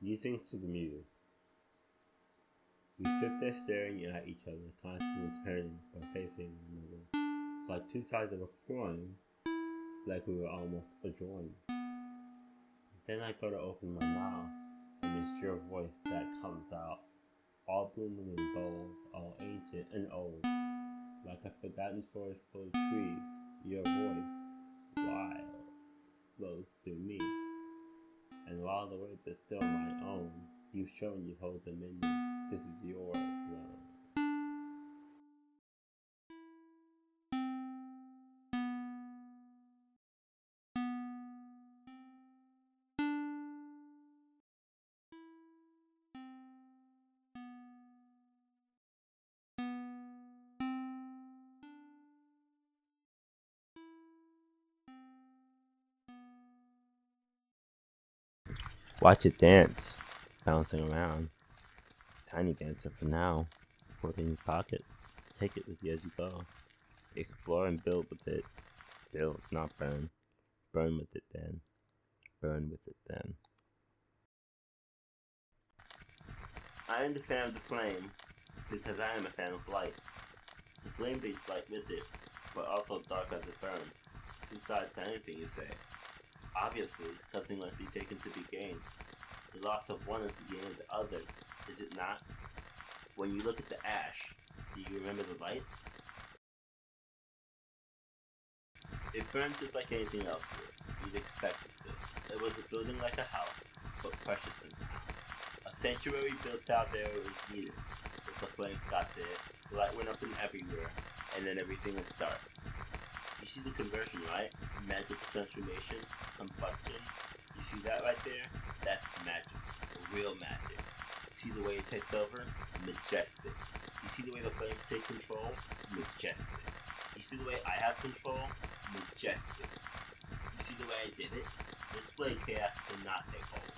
Musings to the Muse. We sit there staring at each other, constantly turning but facing one another. Like two sides of a coin, like we were almost adjoined. Then I go to open my mouth, and it's your voice that comes out, all blooming and bold, all ancient and old. Like a forgotten forest full of trees, your voice, wild, flows through me. And while the words are still my own, you've shown you hold dominion. This is your throne. Watch it dance, bouncing around. Tiny dancer for now. Put it in your pocket. Take it with you as you go. Explore and build with it. Build, not burn. Burn with it then. Burn with it then. I am the fan of the flame because I am a fan of light. The flame brings light with it, but also dark as it burns. Two sides to anything you say. Obviously, something must be taken to be gained. The loss of one is the gain of the other, is it not? When you look at the ash, do you remember the light? It burns just like anything else would. You'd expect it to. It was a building like a house, but precious somehow. A sanctuary built out there was needed. If the flames got to it, the light went up and everywhere, and then everything is dark. You see the conversion, right? Magical transformation, combustion. You see that right there? That's magic. Real magic. See the way it takes over? Majestic. You see the way the flames take control? Majestic. You see the way I have control? Majestic. You see the way I did it? This way chaos cannot take hold.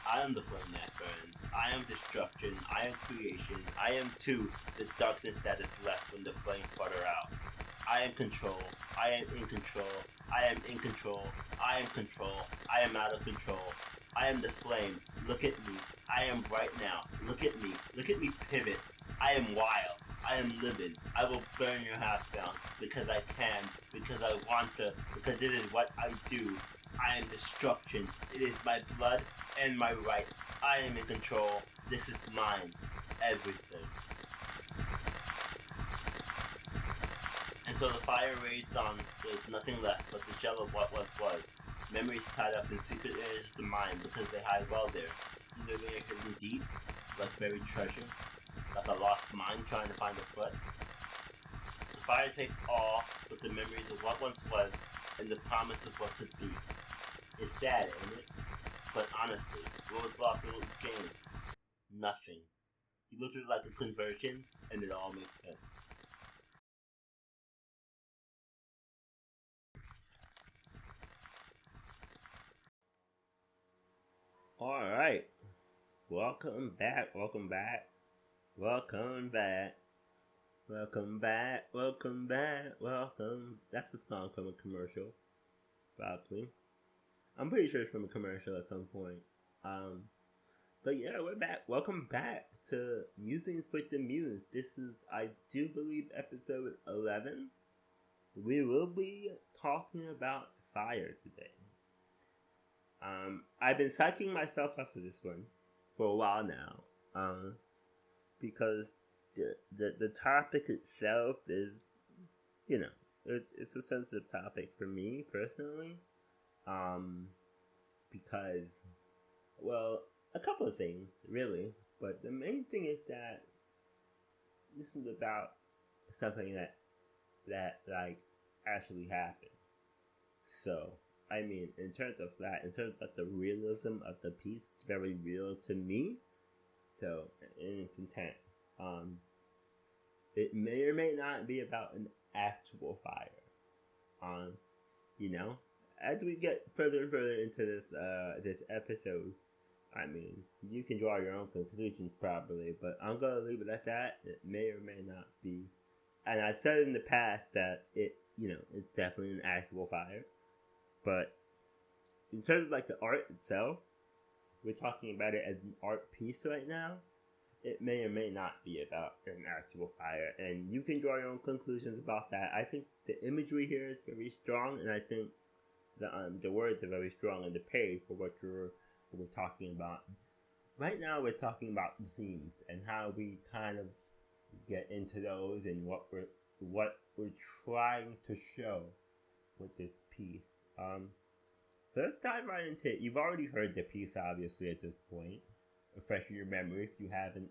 I am the flame that burns. I am destruction. I am creation. I am too the darkness that is left when the flames sputter out. I am control. I am in control. I am in control. I am control. I am out of control. I am the flame. Look at me. I am right now. Look at me. Look at me pivot. I am wild. I am living. I will burn your house down because I can, because I want to, because it is what I do. I am destruction. It is my blood and my right. I am in control. This is mine. Everything. And so the fire rages on. There's nothing left but the shell of what once was. Memories tied up in secret areas of the mind because they hide well there. Either they are hidden deep, like buried treasure, like a lost mine trying to find a foot. The fire takes all but the memories of what once was and the promise of what could be. It's sad, ain't it? But honestly, what was lost and what was gained? Nothing. You look at it like a conversion, and it all makes sense. All right. Welcome back. Welcome back. Welcome back. Welcome back. Welcome back. Welcome. That's a song from a commercial, probably. I'm pretty sure it's from a commercial at some point. Um, but yeah, we're back. Welcome back to Musings with the Muse. This is, I do believe, episode 11. We will be talking about fire today. I've been psyching myself up for this one for a while now. Because the topic itself is, you know, it's a sensitive topic for me personally. Um, because, well, a couple of things really, but the main thing is that this is about something that like actually happened. So I mean, in terms of that, in terms of the realism of the piece, it's very real to me. So in its intent, um, it may or may not be about an actual fire. Um, you know, as we get further and further into this episode, I mean, you can draw your own conclusions probably, but I'm gonna leave it at that. It may or may not be. And I said in the past that it's definitely an actual fire. But in terms of like the art itself, we're talking about it as an art piece right now, it may or may not be about an actual fire, and you can draw your own conclusions about that. I think the imagery here is very strong, and I think the words are very strong on the page for what we're talking about. Right now, we're talking about themes and how we kind of get into those and what we're trying to show with this piece. So let's dive right into it. You've already heard the piece, obviously, at this point. Refresh your memory if you haven't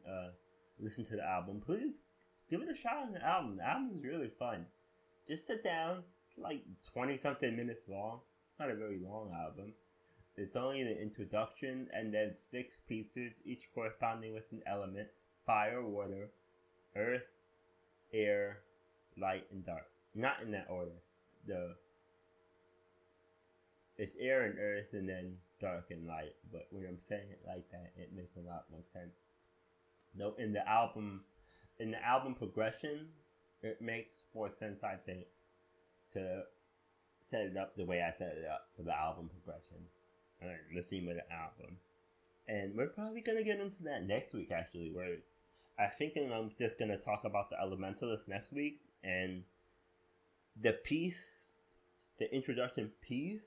listened to the album. Please give it a shot on the album. The album is really fun. Just sit down, like 20 something minutes long. Not a very long album. It's only an introduction and then 6 pieces, each corresponding with an element: fire, water, earth, air, light, and dark. Not in that order. The It's air and earth and then dark and light. But when I'm saying it like that, it makes a lot more sense. No, in the album progression, it makes more sense, I think, to set it up the way I set it up for the album progression and the theme of the album. And we're probably gonna get into that next week. Actually, where I think I'm just gonna talk about the Elementalist next week and the piece, the introduction piece,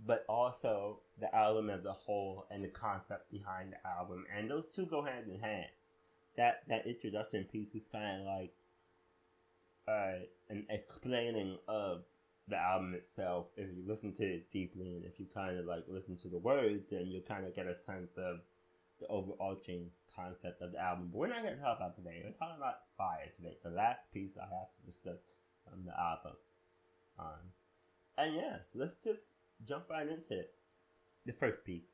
but also the album as a whole and the concept behind the album, and those two go hand in hand. That introduction piece is kind of like an explaining of the album itself. If you listen to it deeply, and if you kind of like listen to the words, then you kind of get a sense of the overarching concept of the album. But we're not going to talk about today. We're talking about fire today. The last piece I have to discuss on the album. And yeah, let's just jump right into it. The first piece.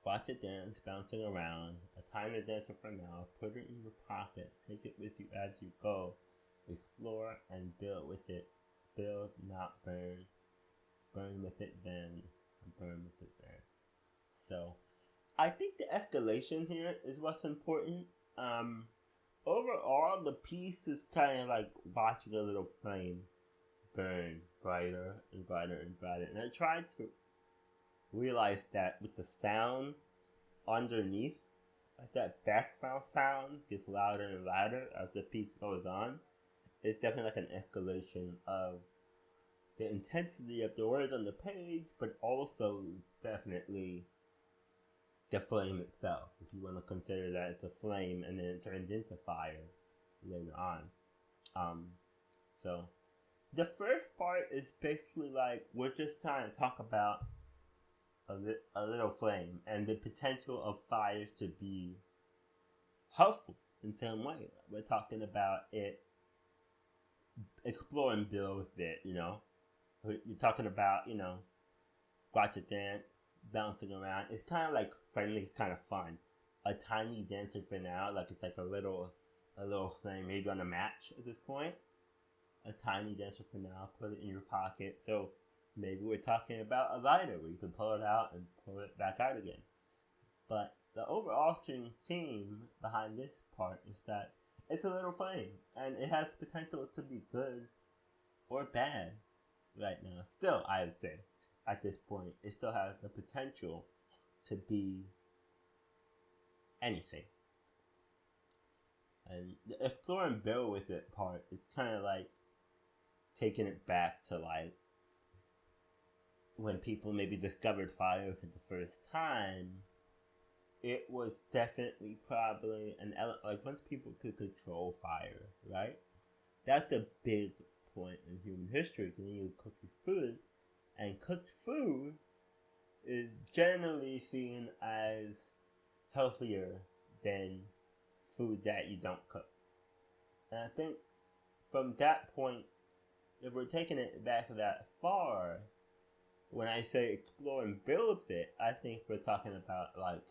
Watch it dance, bouncing around. A tiny dancer for now. Put it in your pocket. Take it with you as you go. Explore and build with it. Build, not burn. Burn with it then. Burn with it then. So, I think the escalation here is what's important. Overall, the piece is kind of like watching a little flame burn brighter and brighter and brighter. And I tried to realize that with the sound underneath, like that background sound gets louder and louder as the piece goes on. It's definitely like an escalation of the intensity of the words on the page, but also definitely the flame itself. If you want to consider that it's a flame and then it turns into fire later on. So the first part is basically like we're just trying to talk about a little flame and the potential of fire to be helpful in some way. We're talking about it, explore and build with it, you know. You're talking about, watch it dance, bouncing around. It's kind of like friendly, kind of fun. A tiny dancer for now, like it's like a little thing, maybe on a match at this point. A tiny dancer for now, put it in your pocket. So maybe we're talking about a lighter where you can pull it out and pull it back out again. But the overarching theme behind this part is that it's a little flame and it has potential to be good or bad right now. Still, I would say at this point, it still has the potential to be anything. And the explore and build with it part is kind of like taking it back to like when people maybe discovered fire for the first time. It was definitely probably an element, like once people could control fire, right? That's a big point in human history. Because you cook your food, and cooked food is generally seen as healthier than food that you don't cook. And I think from that point, if we're taking it back that far, when I say explore and build it, I think we're talking about like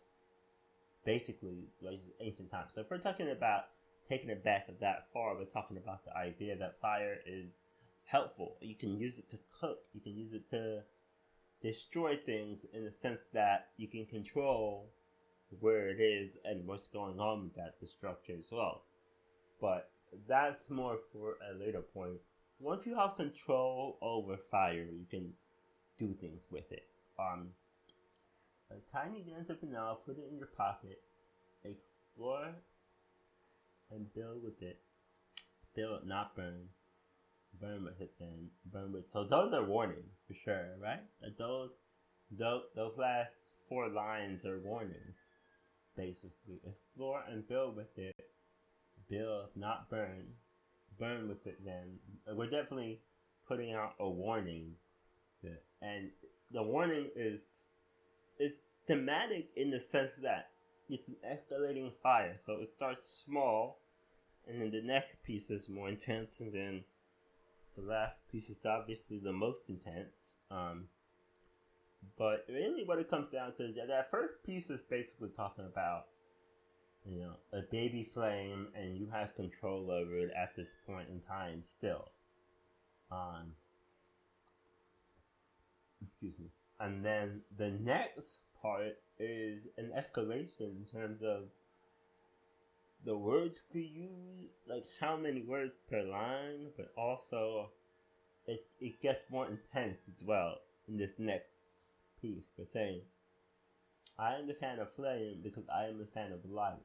basically like ancient times. So if we're talking about taking it back that far, we're talking about the idea that fire is helpful. You can use it to cook. You can use it to destroy things in the sense that you can control where it is and what's going on with that destruction as well. But that's more for a later point. Once you have control over fire, you can do things with it. A tiny grains of vanilla, put it in your pocket, explore and build with it. Build, not burn. Burn with it then. Burn with. So those are warnings for sure, right? Those last 4 lines are warnings, basically. Explore and build with it. Build, not burn. Burn with it then. We're definitely putting out a warning. And the warning is thematic in the sense that it's an escalating fire. So it starts small, and then the next piece is more intense, and then the last piece is obviously the most intense. But really what it comes down to is that first piece is basically talking about, a baby flame, and you have control over it at this point in time still. Excuse me. And then the next part is an escalation in terms of the words we use, like how many words per line, but also it gets more intense as well in this next piece. We're saying, I am the fan of flame because I am the fan of light.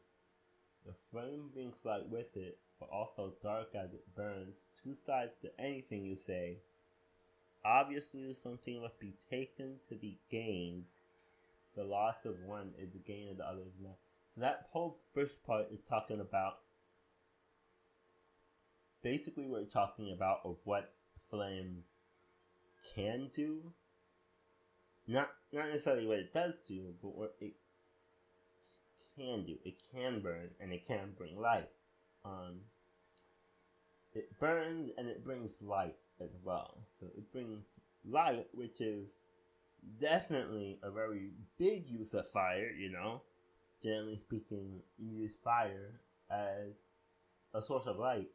The flame brings light with it, but also dark as it burns. Two sides to anything you say. Obviously, something must be taken to be gained. The loss of one is the gain of the other. So that whole first part is talking about, basically we're talking about of what flame can do. Not necessarily what it does do, but what it can do. It can burn and it can bring light. It burns and it brings light as well. So it brings light, which is definitely a very big use of fire, Generally speaking, you use fire as a source of light.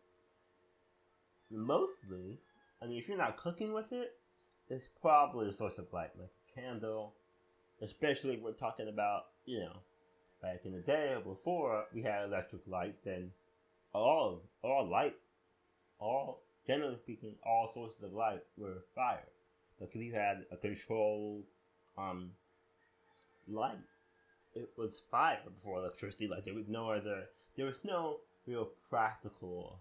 Mostly, if you're not cooking with it, it's probably a source of light, like a candle. Especially if we're talking about, back in the day or before we had electric light, then all light, generally speaking, all sources of light were fire. Like if you had a controlled light, it was fire before electricity. Like there was no real practical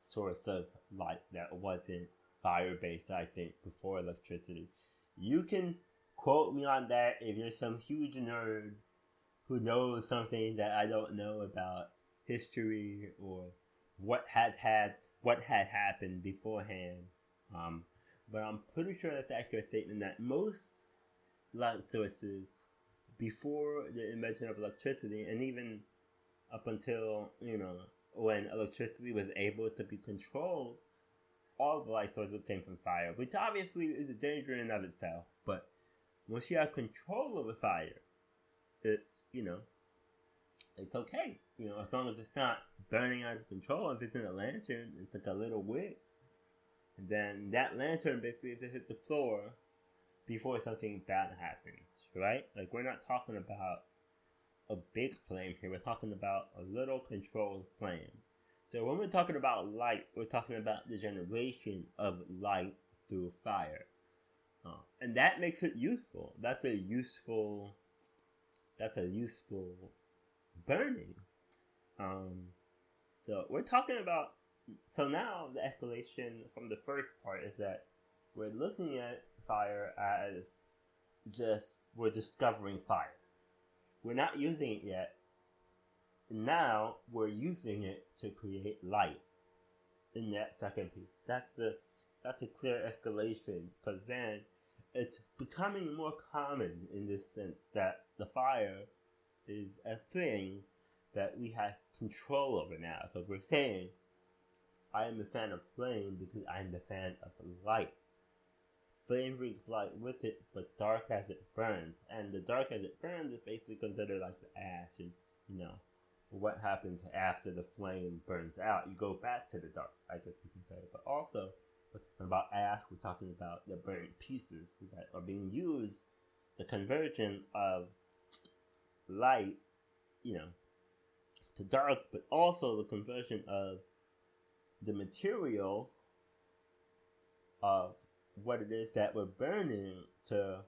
source of light that wasn't fire based, I think, before electricity. You can quote me on that if you're some huge nerd who knows something that I don't know about history or what had happened beforehand. But I'm pretty sure that's an accurate statement that most light sources before the invention of electricity, and even up until when electricity was able to be controlled, all the light sources came from fire, which obviously is a danger in and of itself. But once you have control over fire, it's it's okay. As long as it's not burning out of control. If it's in a lantern, it's like a little wick, and then that lantern basically has to hit the floor before something bad happens, right? Like we're not talking about a big flame here. We're talking about a little controlled flame. So when we're talking about light, we're talking about the generation of light through fire, and that makes it useful. That's a useful burning. So we're talking about. So now the escalation from the first part is that we're looking at fire as just we're discovering fire. We're not using it yet. Now we're using it to create light in that second piece. That's a clear escalation, because then it's becoming more common in this sense that the fire is a thing that we have control over now. So we're saying, I am a fan of flame because I am the fan of light. Flame brings light with it, but dark as it burns. And the dark as it burns is basically considered like the ash, and what happens after the flame burns out. You go back to the dark, I guess you can say. But also, we're talking about ash, we're talking about the burnt pieces that are being used, the conversion of light, to dark, but also the conversion of the material of what it is that we're burning to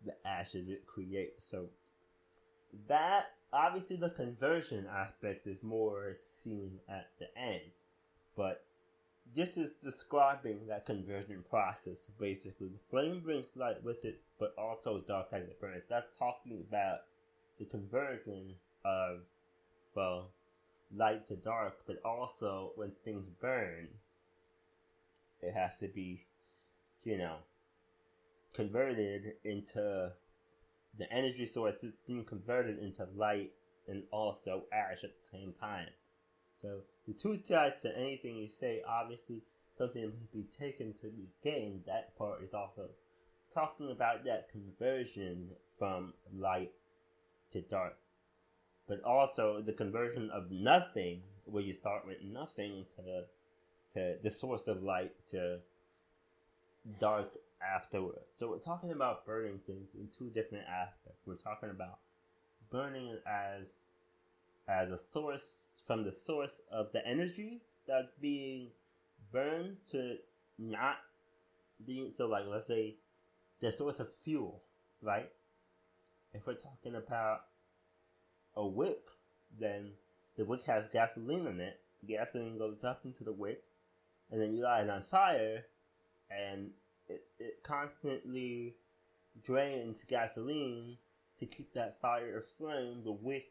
the ashes it creates. So that obviously the conversion aspect is more seen at the end, but this is describing that conversion process. Basically, the flame brings light with it, but also dark as it burns. That's talking about the conversion of, well, light to dark, but also when things burn, it has to be, you know, converted into the energy source is being converted into light and also ash at the same time. So the two sides to anything you say, obviously something must be taken to be gained. That part is also talking about that conversion from light to dark. But also the conversion of nothing, where you start with nothing to the source of light to dark afterwards. So we're talking about burning things in two different aspects. We're talking about burning it as a source, from the source of the energy that's being burned to not being, so like let's say the source of fuel, right? If we're talking about a wick, then the wick has gasoline in it. The gasoline goes up into the wick, and then you light it on fire, and it constantly drains gasoline to keep that fire aflame. The wick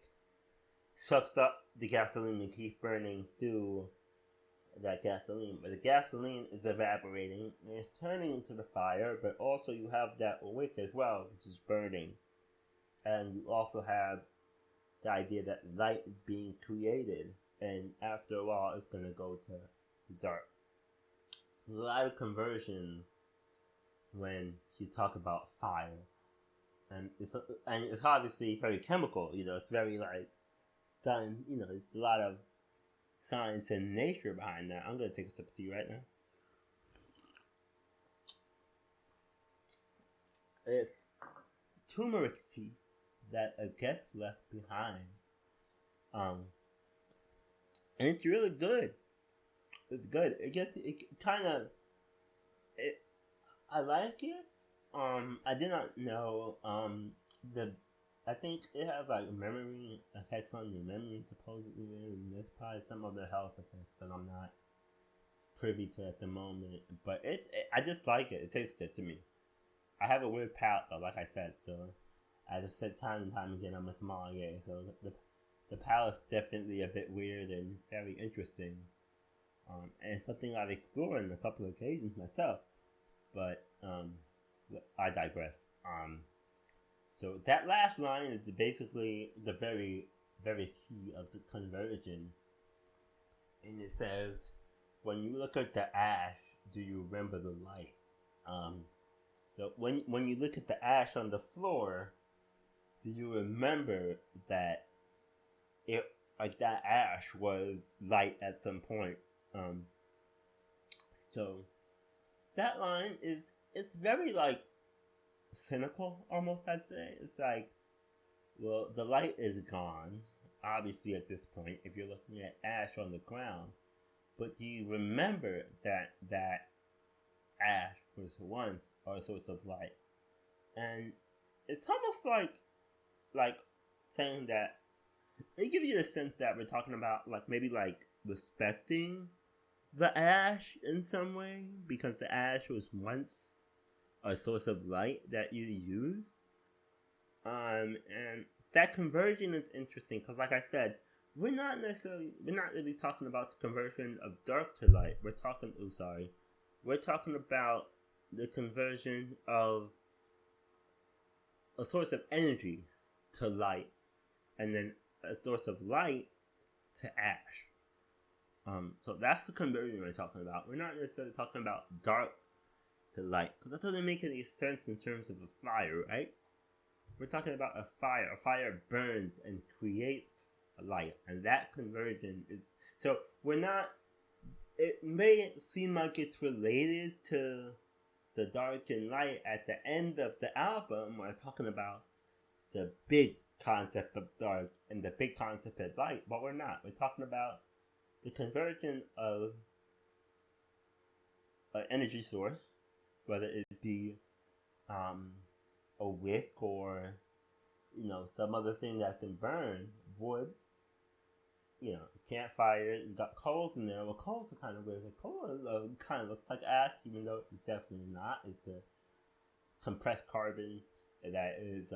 sucks up the gasoline and keeps burning through that gasoline. But the gasoline is evaporating and it's turning into the fire, but also you have that wick as well, which is burning. And you also have the idea that light is being created, and after a while it's going to go to dark. There's a lot of conversion when you talk about fire, and it's obviously very chemical. It's very like science. There's a lot of science and nature behind that. I'm gonna take a sip of tea right now. It's turmeric tea that a guest left behind. Um, and it's really good. It's good. It kind of it. I like it. I did not know. The I think it has like memory effects on your memory supposedly, and there's probably some other health effects that I'm not privy to at the moment. But I just like it. It tastes good to me. I have a weird palate though, like I said. So as I've said time and time again, I'm a sommelier. So the palate's definitely a bit weird and very interesting. And something I've explored on a couple of occasions myself. But I digress. So that last line is basically the very, very key of the conversion. And it says, when you look at the ash, do you remember the light? So when you look at the ash on the floor, do you remember that it like that ash was light at some point? Um, so that line is it's very like cynical almost. I'd say it's like, well, the light is gone, obviously at this point. If you're looking at ash on the ground, but do you remember that ash was once a source of light? And it's almost like saying that they give you the sense that we're talking about like maybe like respecting the ash in some way because the ash was once a source of light that you used. And that conversion is interesting because, like I said, we're not really talking about the conversion of dark to light. We're talking about the conversion of a source of energy to light, and then a source of light to ash. So that's the conversion we're talking about. We're not necessarily talking about dark to light because that doesn't make any sense in terms of a fire, right? We're talking about a fire. A fire burns and creates a light, and that conversion is so we're not. It may seem like it's related to the dark and light at the end of the album. We're talking about the big concept of dark and the big concept of light, but we're not. We're talking about the conversion of an energy source, whether it be um, a wick or some other thing that can burn. Wood, campfire, you got coals in there. Well, coals are kind of weird. Coal kind of looks like ash, even though it's definitely not. It's a compressed carbon that is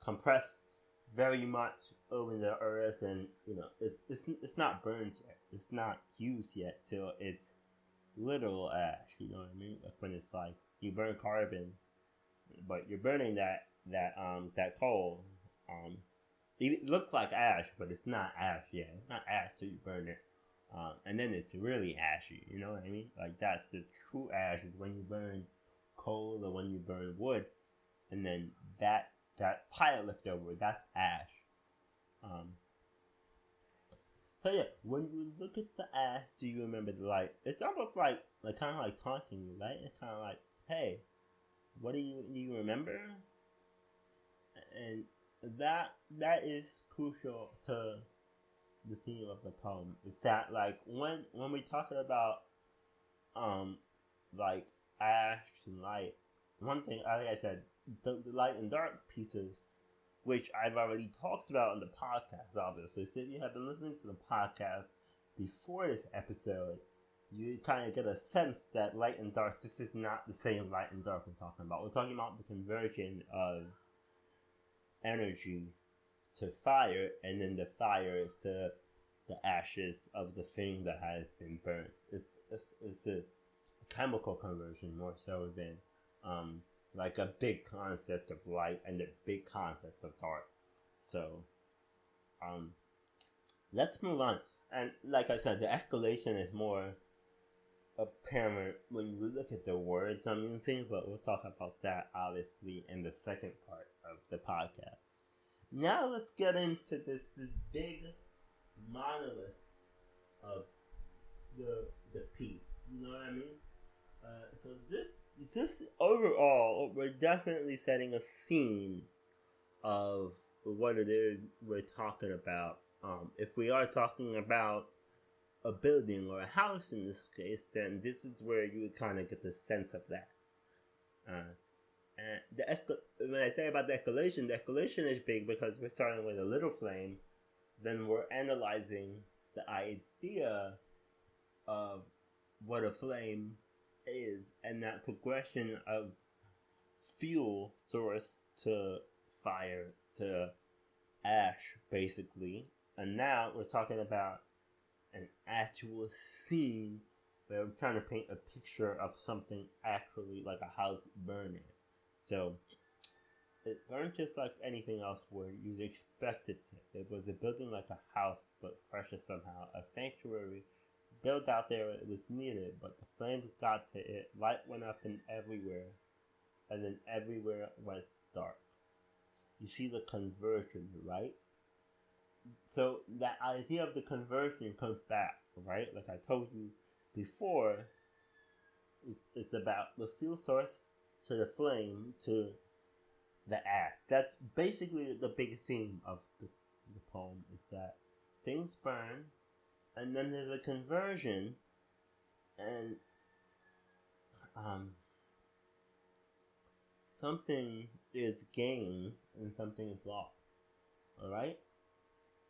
compressed very much over the earth, and it's not burned yet. It's not used yet till it's literal ash. You know what I mean? Like when it's like you burn carbon, but you're burning that coal. Um, it looks like ash, but it's not ash yet. It's not ash till you burn it. And then it's really ashy. You know what I mean? Like that's the true ash is when you burn coal or when you burn wood, and then that pile left over, that's ash. Um, so yeah, when you look at the ash, do you remember the light? It's almost like kind of like taunting you, right? It's kind of like, hey, what do you remember? And that is crucial to the theme of the poem. Is that like when we talking about um like ash and light, one thing like I said, the light and dark pieces, which I've already talked about on the podcast, obviously. So if you have been listening to the podcast before this episode, you kind of get a sense that light and dark, this is not the same light and dark we're talking about. We're talking about the conversion of energy to fire, and then the fire to the ashes of the thing that has been burnt. It's a chemical conversion more so than um, like a big concept of light and a big concept of dark. So um, let's move on. And like I said, the escalation is more apparent when you look at the words I'm using, but we'll talk about that obviously in the second part of the podcast. Now let's get into this big monolith of the peak. You know what I mean? So this overall, we're definitely setting a scene of what it is we're talking about. If we are talking about a building or a house in this case, then this is where you kind of get the sense of that. Uh, and when I say about the escalation is big because we're starting with a little flame, then we're analyzing the idea of what a flame is and that progression of fuel source to fire to ash, basically. And now we're talking about an actual scene where I'm trying to paint a picture of something actually like a house burning. So it weren't just like anything else where you'd expect it to. It was a building like a house, but precious somehow. A sanctuary built out there it was needed, but the flames got to it. Light went up and everywhere, and then everywhere went dark. You see the conversion, right? So that idea of the conversion comes back, right? Like I told you before, it's about the fuel source to the flame to the ash. That's basically the big theme of the poem is that things burn and then there's a conversion and um, something is gained and something is lost. Alright?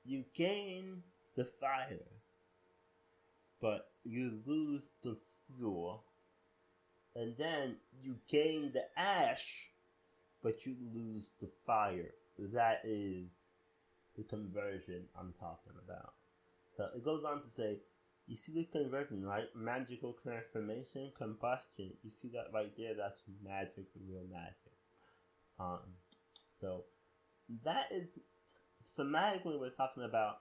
You gain the fire, but you lose the fuel. And then you gain the ash, but you lose the fire. That is the conversion I'm talking about. So it goes on to say, you see the conversion, right? Magical transformation, combustion. You see that right there? That's magic, real magic. Um, so that is thematically we're talking about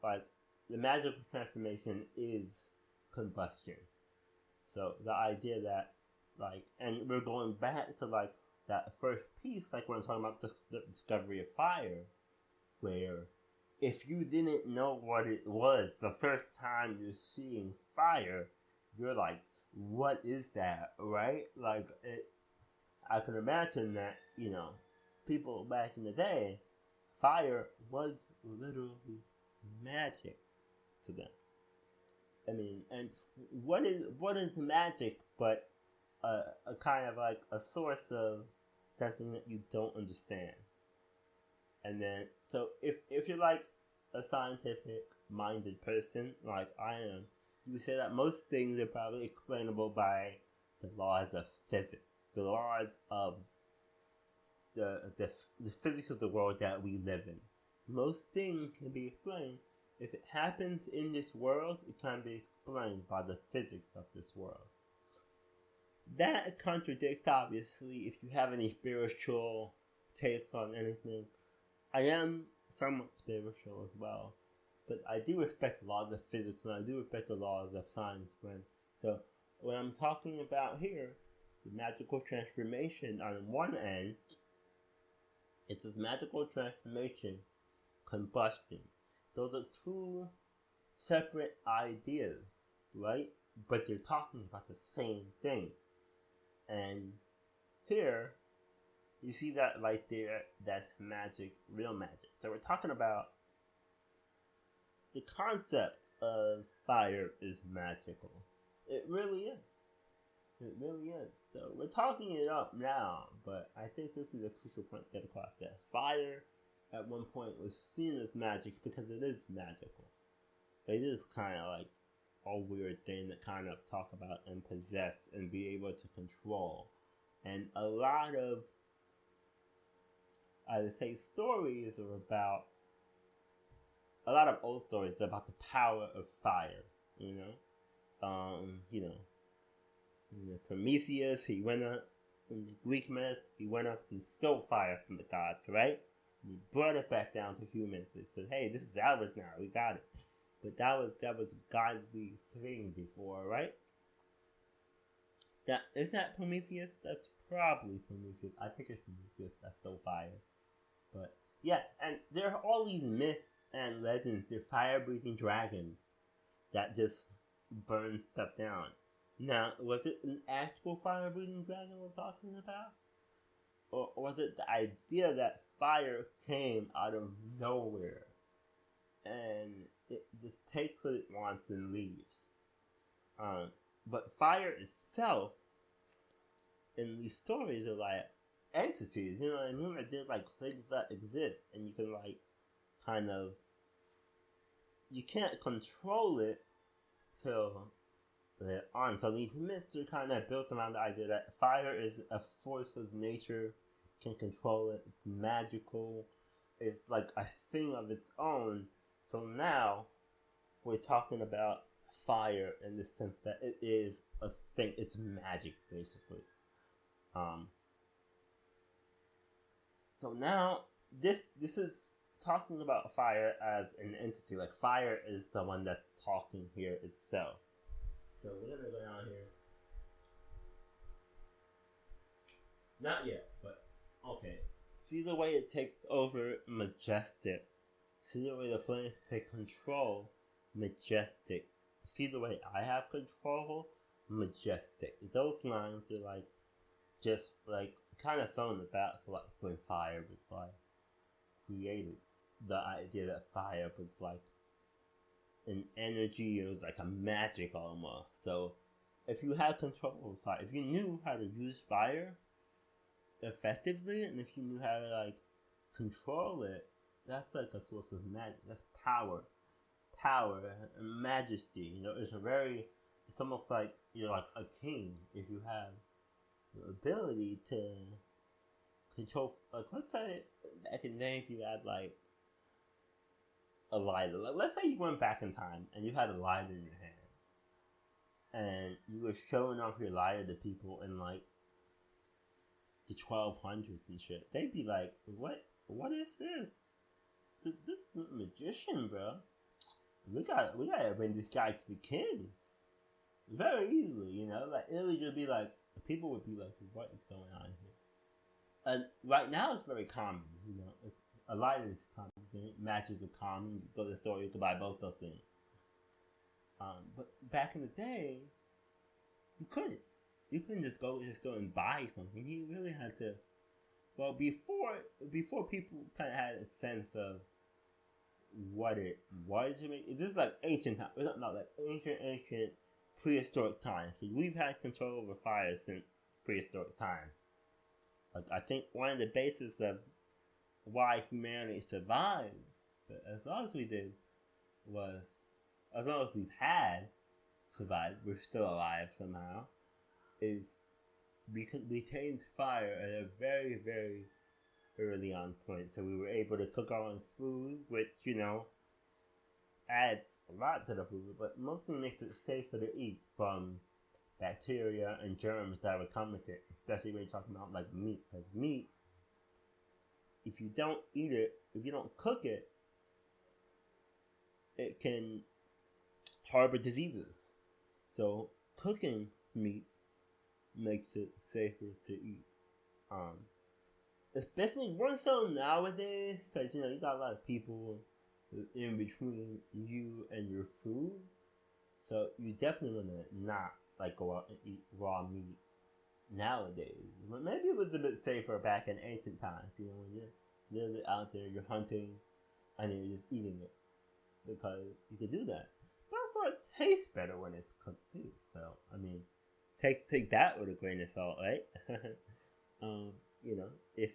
like the magical transformation is combustion. So the idea that like, and we're going back to like that first piece, like when I'm talking about the discovery of fire, where if you didn't know what it was the first time you're seeing fire, you're like, what is that, right? Like, I can imagine that, people back in the day, fire was literally magic to them. I mean, and what is magic but a kind of like a source of something that you don't understand. And then, so if you're like a scientific minded person, like I am, you would say that most things are probably explainable by the laws of physics, the laws of the physics of the world that we live in. Most things can be explained. If it happens in this world, it can be explained by the physics of this world. That contradicts, obviously, if you have any spiritual takes on anything. I am somewhat spiritual as well, but I do respect the laws of physics and I do respect the laws of science. So, what I'm talking about here, the magical transformation on one end, it's this magical transformation, combustion. Those are two separate ideas, right? But they're talking about the same thing. And here, you see that right there, that's magic, real magic. So we're talking about the concept of fire is magical. It really is. It really is. So we're talking it up now, but I think this is a crucial point to get across that fire at one point was seen as magic because it is magical. It is kind of like a weird thing to kind of talk about and possess and be able to control. And a lot of, I would say, stories are about, a lot of old stories about the power of fire, you know? Prometheus, he went up, in the Greek myth, he went up and stole fire from the gods, right? And he brought it back down to humans. He said, hey, this is ours now, we got it. But that was a godly thing before, right? Is that Prometheus? That's probably Prometheus. I think it's Prometheus that stole fire. But yeah, and there are all these myths and legends. They're fire-breathing dragons that just burn stuff down. Now, was it an actual fire-breathing dragon we're talking about? Or was it the idea that fire came out of nowhere and it just takes what it wants and leaves? But fire itself in these stories are like entities, you know what I mean? Like they're like things that exist and you can like kind of, you can't control it till they're on. So these myths are kind of built around the idea that fire is a force of nature, can control it, it's magical, it's like a thing of its own. So now we're talking about fire in the sense that it is a thing, it's magic basically. So now this is talking about fire as an entity, like fire is the one that's talking here itself. So we're gonna go down here. Not yet, but okay. See the way it takes over, majestic. See the way the flames take control, majestic. See the way I have control, majestic. Those lines are like just like kind of thrown about for like when fire was like created. The idea that fire was like an energy, it was like a magic almost. So if you had control of fire, if you knew how to use fire effectively, and if you knew how to like control it, that's like a source of magic. That's power, and majesty. You know, it's a very, it's almost like you're like a king if you have the ability to control. Like let's say back in the day, if you had like a lighter. Like, let's say you went back in time and you had a lighter in your hand, and you were showing off your lighter to people in like the 1200s and shit. They'd be like, "What? What is this? This magician, bro? We gotta bring this guy to the king very easily, you know? Like it would just be like people would be like, "What is going on here?" And right now it's very common, you know. A lighter is common. Matches are common. You go to the store, you can buy both those things. But back in the day, you couldn't. You couldn't just go to the store and buy something. You really had to. Well, before people kind of had a sense of what it was. This is like ancient time. We're talking about like ancient prehistoric times. We've had control over fire since prehistoric times. I think one of the bases of why humanity survived as long as we did was, as long as we've had survived, we're still alive somehow, is because we changed fire at a very, very early on point. So we were able to cook our own food, which, adds a lot to the food, but mostly makes it safer to eat from bacteria and germs that would come with it, especially when you're talking about like meat. Because meat, if you don't eat it, if you don't cook it, it can harbor diseases. So cooking meat makes it safer to eat. Especially more so nowadays, because you got a lot of people in between you and your food, so you definitely wanna not like go out and eat raw meat nowadays. But maybe it was a bit safer back in ancient times, when you're literally out there, you're hunting, and you're just eating it because you could do that. But also, it tastes better when it's cooked too. So I mean, take that with a grain of salt, right? If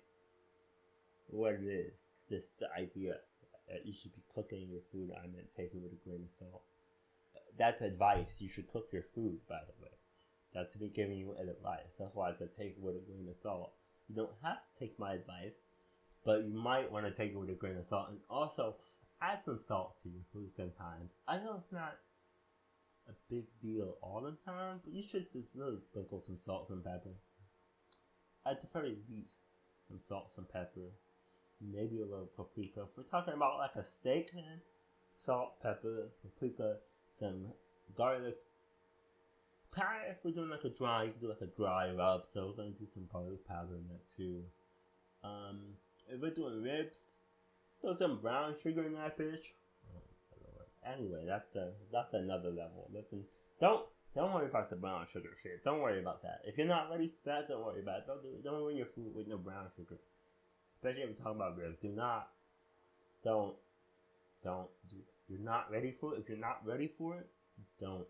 what it is, just the idea that you should be cooking your food, I meant take it with a grain of salt. That's advice. You should cook your food, by the way. That's me giving you advice. That's why I said take it with a grain of salt. You don't have to take my advice, but you might want to take it with a grain of salt. And also, add some salt to your food sometimes. I know it's not a big deal all the time, but you should just really sprinkle some salt and pepper. At the very least, some salt, some pepper, maybe a little paprika. If we're talking about like a steak, salt, pepper, paprika, some garlic. If we're doing like a dry, you can do like a dry rub, so we're gonna do some garlic powder in that too. If we're doing ribs, throw some brown sugar in that bitch. Anyway, that's another level. Listen, don't worry about the brown sugar shit. Don't worry about that. If you're not ready for that, don't worry about it. Don't ruin your food with no brown sugar. Especially if you're talking about ribs. Don't do it. You're not ready for it. If you're not ready for it, don't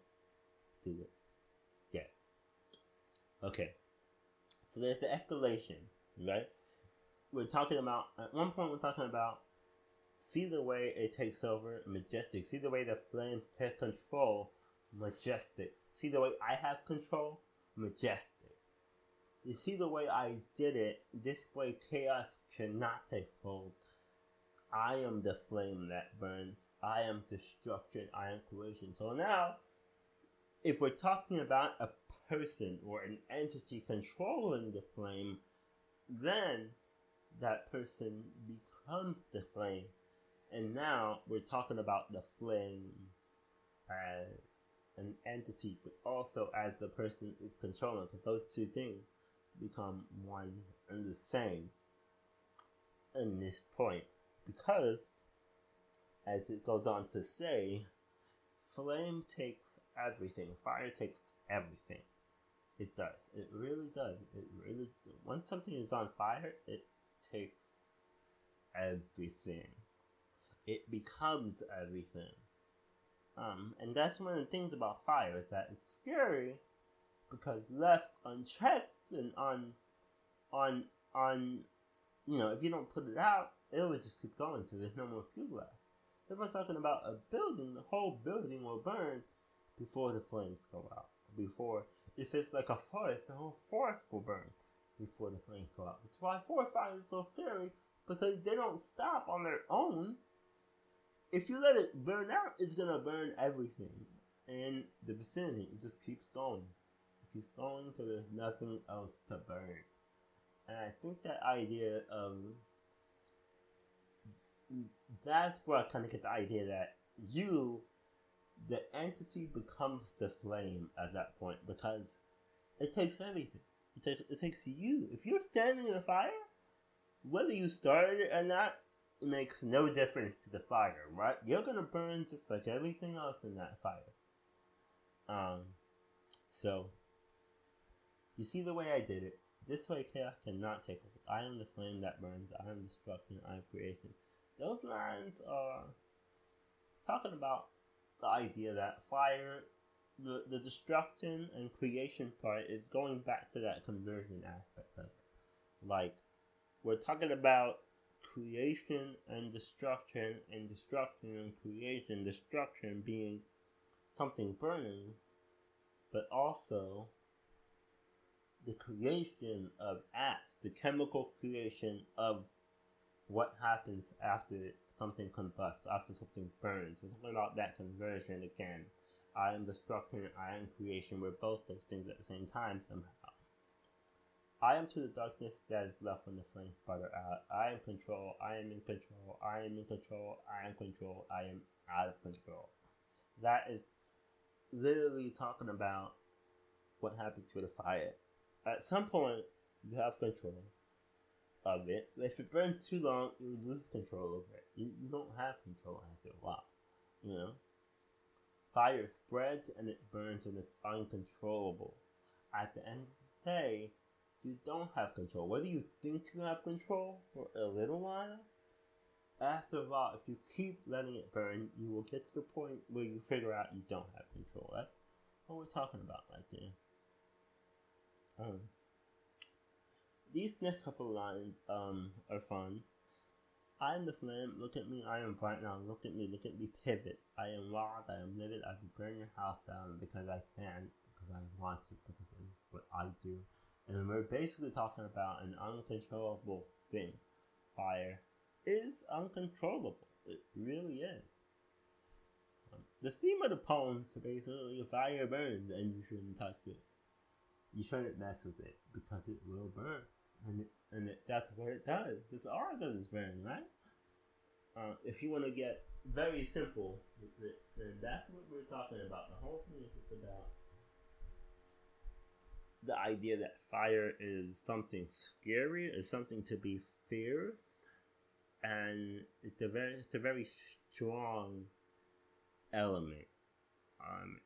do it yet. Okay. So there's the escalation, right? We're talking about, at one point we're talking about, see the way it takes over, majestic. See the way the flames take control, majestic. See the way I have control, majestic. You see the way I did it, this way chaos cannot take hold. I am the flame that burns. I am destruction. I am creation. So now, if we're talking about a person or an entity controlling the flame, then that person becomes the flame. And now we're talking about the flame as an entity, but also as the person is controlling, because those two things become one and the same in this point. Because, as it goes on to say, flame takes everything. Fire takes everything. It does. It really does. It really. Once something is on fire, it takes everything. It becomes everything. And that's one of the things about fire, is that it's scary because left unchecked and on if you don't put it out, it will just keep going till there's no more fuel left. If we're talking about a building, the whole building will burn before the flames go out. If it's like a forest, the whole forest will burn before the flames go out. That's why forest fires are so scary, because they don't stop on their own. If you let it burn out, it's gonna burn everything in the vicinity. It just keeps going. It keeps going until there's nothing else to burn. And I think that idea of that's where I kind of get the idea that the entity, becomes the flame at that point, because it takes everything. It takes you. If you're standing in a fire, whether you started it or not, it makes no difference to the fire, right? You're gonna burn just like everything else in that fire. So you see the way I did it. This way chaos cannot take hold. I am the flame that burns. I am destruction. I am creation. Those lines are talking about the idea that fire the destruction and creation part is going back to that conversion aspect of it. Like, we're talking about creation and destruction and creation, destruction being something burning, but also the creation of acts, the chemical creation of what happens after something combusts, after something burns. We're talking about that conversion again. I am destruction, I am creation. We're both those things at the same time somehow. I am to the darkness that is left when the flames sputter out. I am control, I am in control, I am in control, I am control, I am out of control. That is literally talking about what happens with a fire. At some point, you have control of it. If it burns too long, you lose control over it. You don't have control after a while. You know? Fire spreads and it burns and it's uncontrollable. At the end of the day, you don't have control. Whether you think you have control for a little while, after a while, if you keep letting it burn, you will get to the point where you figure out you don't have control. That's what we're talking about right there. These next couple of lines are fun. I am the flame, look at me, I am bright now, look at me, pivot. I am wild, I am livid, I can burn your house down because I can, because I want to, because it's what I do. And we're basically talking about an uncontrollable thing. Fire is uncontrollable. It really is. The theme of the poem is basically if fire burns and you shouldn't touch it. You shouldn't mess with it because it will burn. That's what it does. This art does is burn, right? If you want to get very simple with it, then that's what we're talking about. The whole thing is just about the idea that fire is something scary, is something to be feared, and it's a very strong element.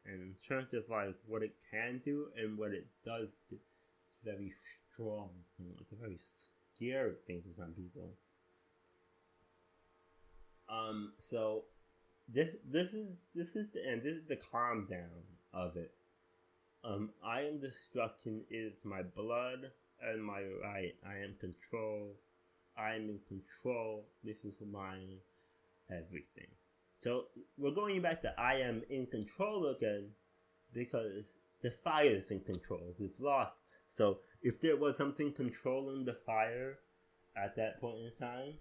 In terms of like what it can do and what it does, it's very strong. It's a very scary thing for some people. So this is the end. This is the calm down of it. I am destruction is my blood and my right. I am control. I am in control. This is my everything. So we're going back to I am in control again because the fire is in control. We've lost. So if there was something controlling the fire at that point in time,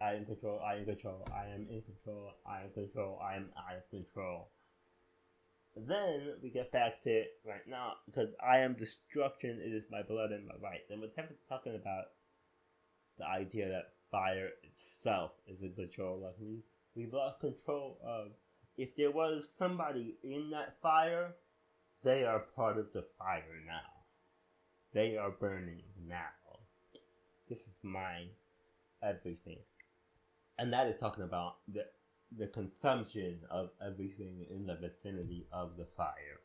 I am control, I am control, I am in control, I am control, I am out of control. Then we get back to it right now because I am destruction, it is my blood and my right. Then we're talking about the idea that fire itself is in control. Like we've lost control of. If there was somebody in that fire, they are part of the fire now. They are burning now. This is my everything. And that is talking about the consumption of everything in the vicinity of the fire.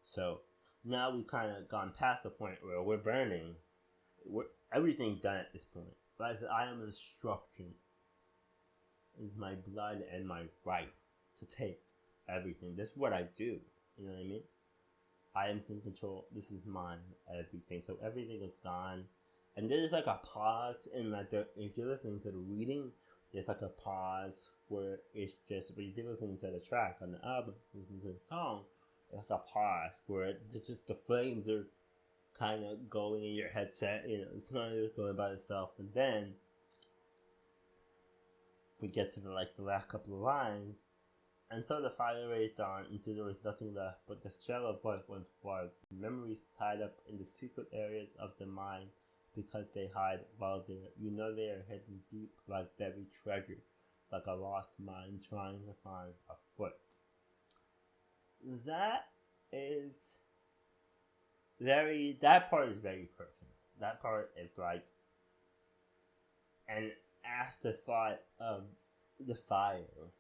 So now we've kind of gone past the point where we're burning. Everything's done at this point. Like I said, I am destruction. It's my blood and my right to take everything. This is what I do. You know what I mean? I am in control. This is mine. Everything. So everything is gone. And there's like a pause in like if you're listening to the reading, there's like a pause where it's just when you're listening to the track on the album, listening to the song, it's like a pause where it's just the flames are kind of going in your headset. You know, it's kind of just going by itself, and then we get to the last couple of lines. And so the fire raged on until there was nothing left but the shell of what once was, memories tied up in the secret areas of the mind because they hide while there. You know they are hidden deep like buried treasure, like a lost mind trying to find a foot. That is that part is very personal. That part is like an afterthought of the fire.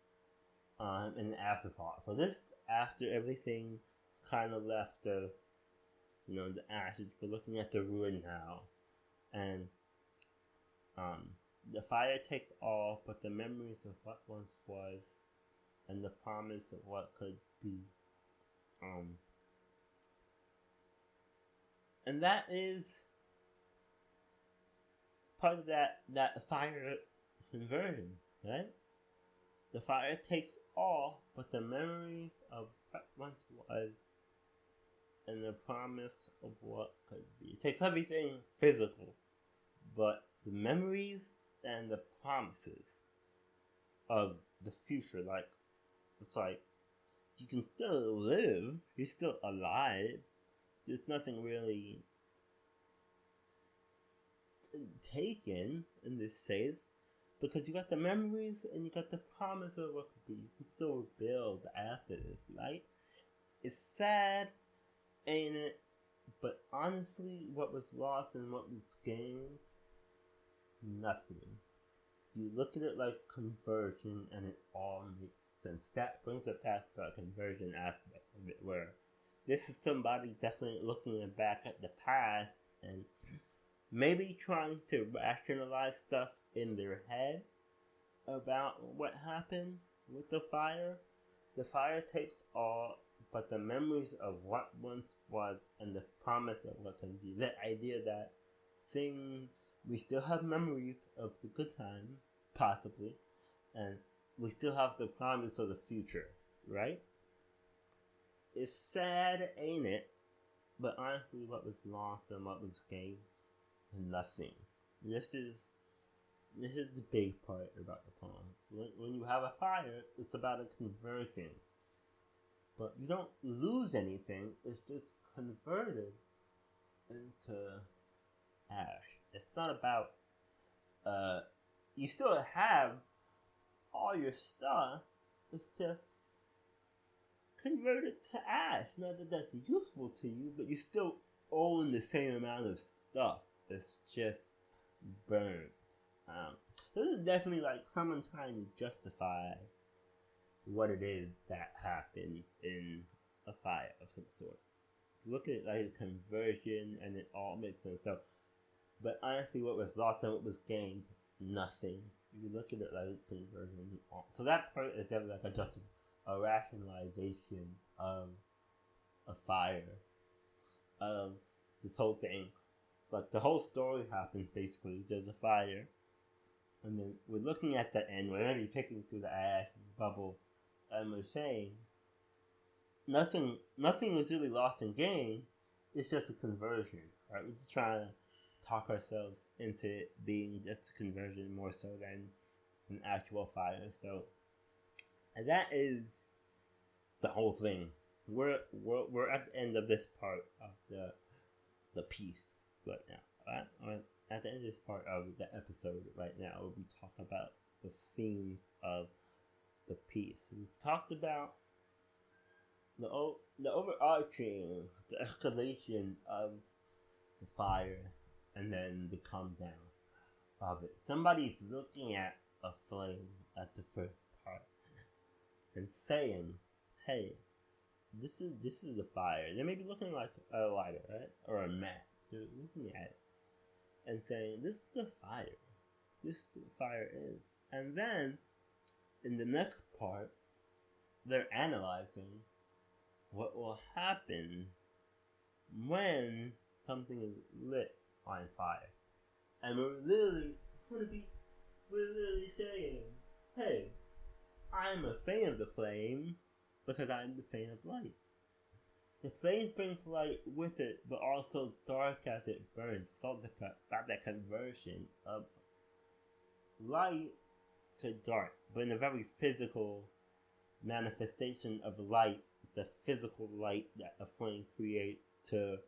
An afterthought. So this after everything kind of left the ashes. We're looking at the ruin now, and the fire takes all, but the memories of what once was, and the promise of what could be, And that is part of that fire conversion, right? The fire takes all but the memories of what once was and the promise of what could be. It takes everything physical, but the memories and the promises of the future, like, it's like, you can still live, you're still alive, there's nothing really taken in this sense, because you got the memories and you got the promise of what could be. You can still build after this, right? It's sad, ain't it? But honestly, what was lost and what was gained? Nothing. You look at it like conversion and it all makes sense. That brings us past the conversion aspect of it, where this is somebody definitely looking back at the past and maybe trying to rationalize stuff in their head about what happened with the fire. The fire takes all but the memories of what once was and the promise of what can be. The idea that things, we still have memories of the good times, possibly, and we still have the promise of the future, right? It's sad, ain't it? But honestly, what was lost and what was gained? Nothing. This is this is the big part about the poem. When you have a fire, it's about a conversion. But you don't lose anything, it's just converted into ash. It's not about, you still have all your stuff, it's just converted to ash. Not that that's useful to you, but you still own the same amount of stuff. It's just burned. This is definitely like someone trying to justify what it is that happened in a fire of some sort. Look at it like a conversion and it all makes sense. So, but honestly, what was lost and what was gained? Nothing. You look at it like a conversion. So that part is definitely like a rationalization of a fire, of this whole thing. Like the whole story happens basically. There's a fire, and then we're looking at the end. We're maybe picking through the ash and the bubble, and we're saying nothing was really lost and gained. It's just a conversion, right? We're just trying to talk ourselves into it being just a conversion more so than an actual fire. So, and that is the whole thing. We're at the end of this part of the piece right now. Right? At the end of this part of the episode right now, where we talk about the themes of the piece. We've talked about the overarching, the escalation of the fire, and then the calm down of it. Somebody's looking at a flame at the first part and saying, "Hey, this is a fire." They may be looking like a lighter, right, or a match. They're looking at it and saying, "This is the fire. This is the fire is." And then in the next part, they're analyzing what will happen when something is lit on fire. And we're literally saying, hey, I'm a fan of the flame because I'm the fan of light. The flame brings light with it, but also dark as it burns. It's all about that conversion of light to dark, but in a very physical manifestation of light, the physical light that a flame creates to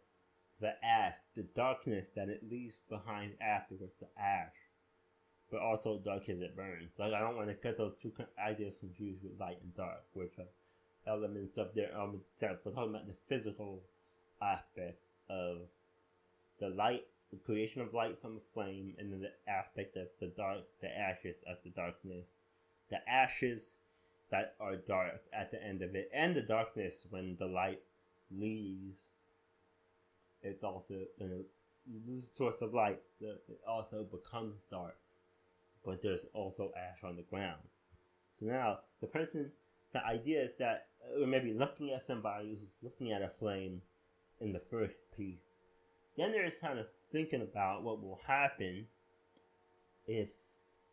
the ash, the darkness that it leaves behind afterwards, the ash, but also dark as it burns. Like, I don't want to get those two ideas confused with light and dark, which are elements of their own themselves. We're talking about the physical aspect of the light, the creation of light from a flame, and then the aspect of the dark, the ashes of the darkness, the ashes that are dark at the end of it, and the darkness when the light leaves. It's also the source of light. It also becomes dark, but there's also ash on the ground. So now the idea is that we're maybe looking at somebody who's looking at a flame in the first piece, Then there's kind of thinking about what will happen if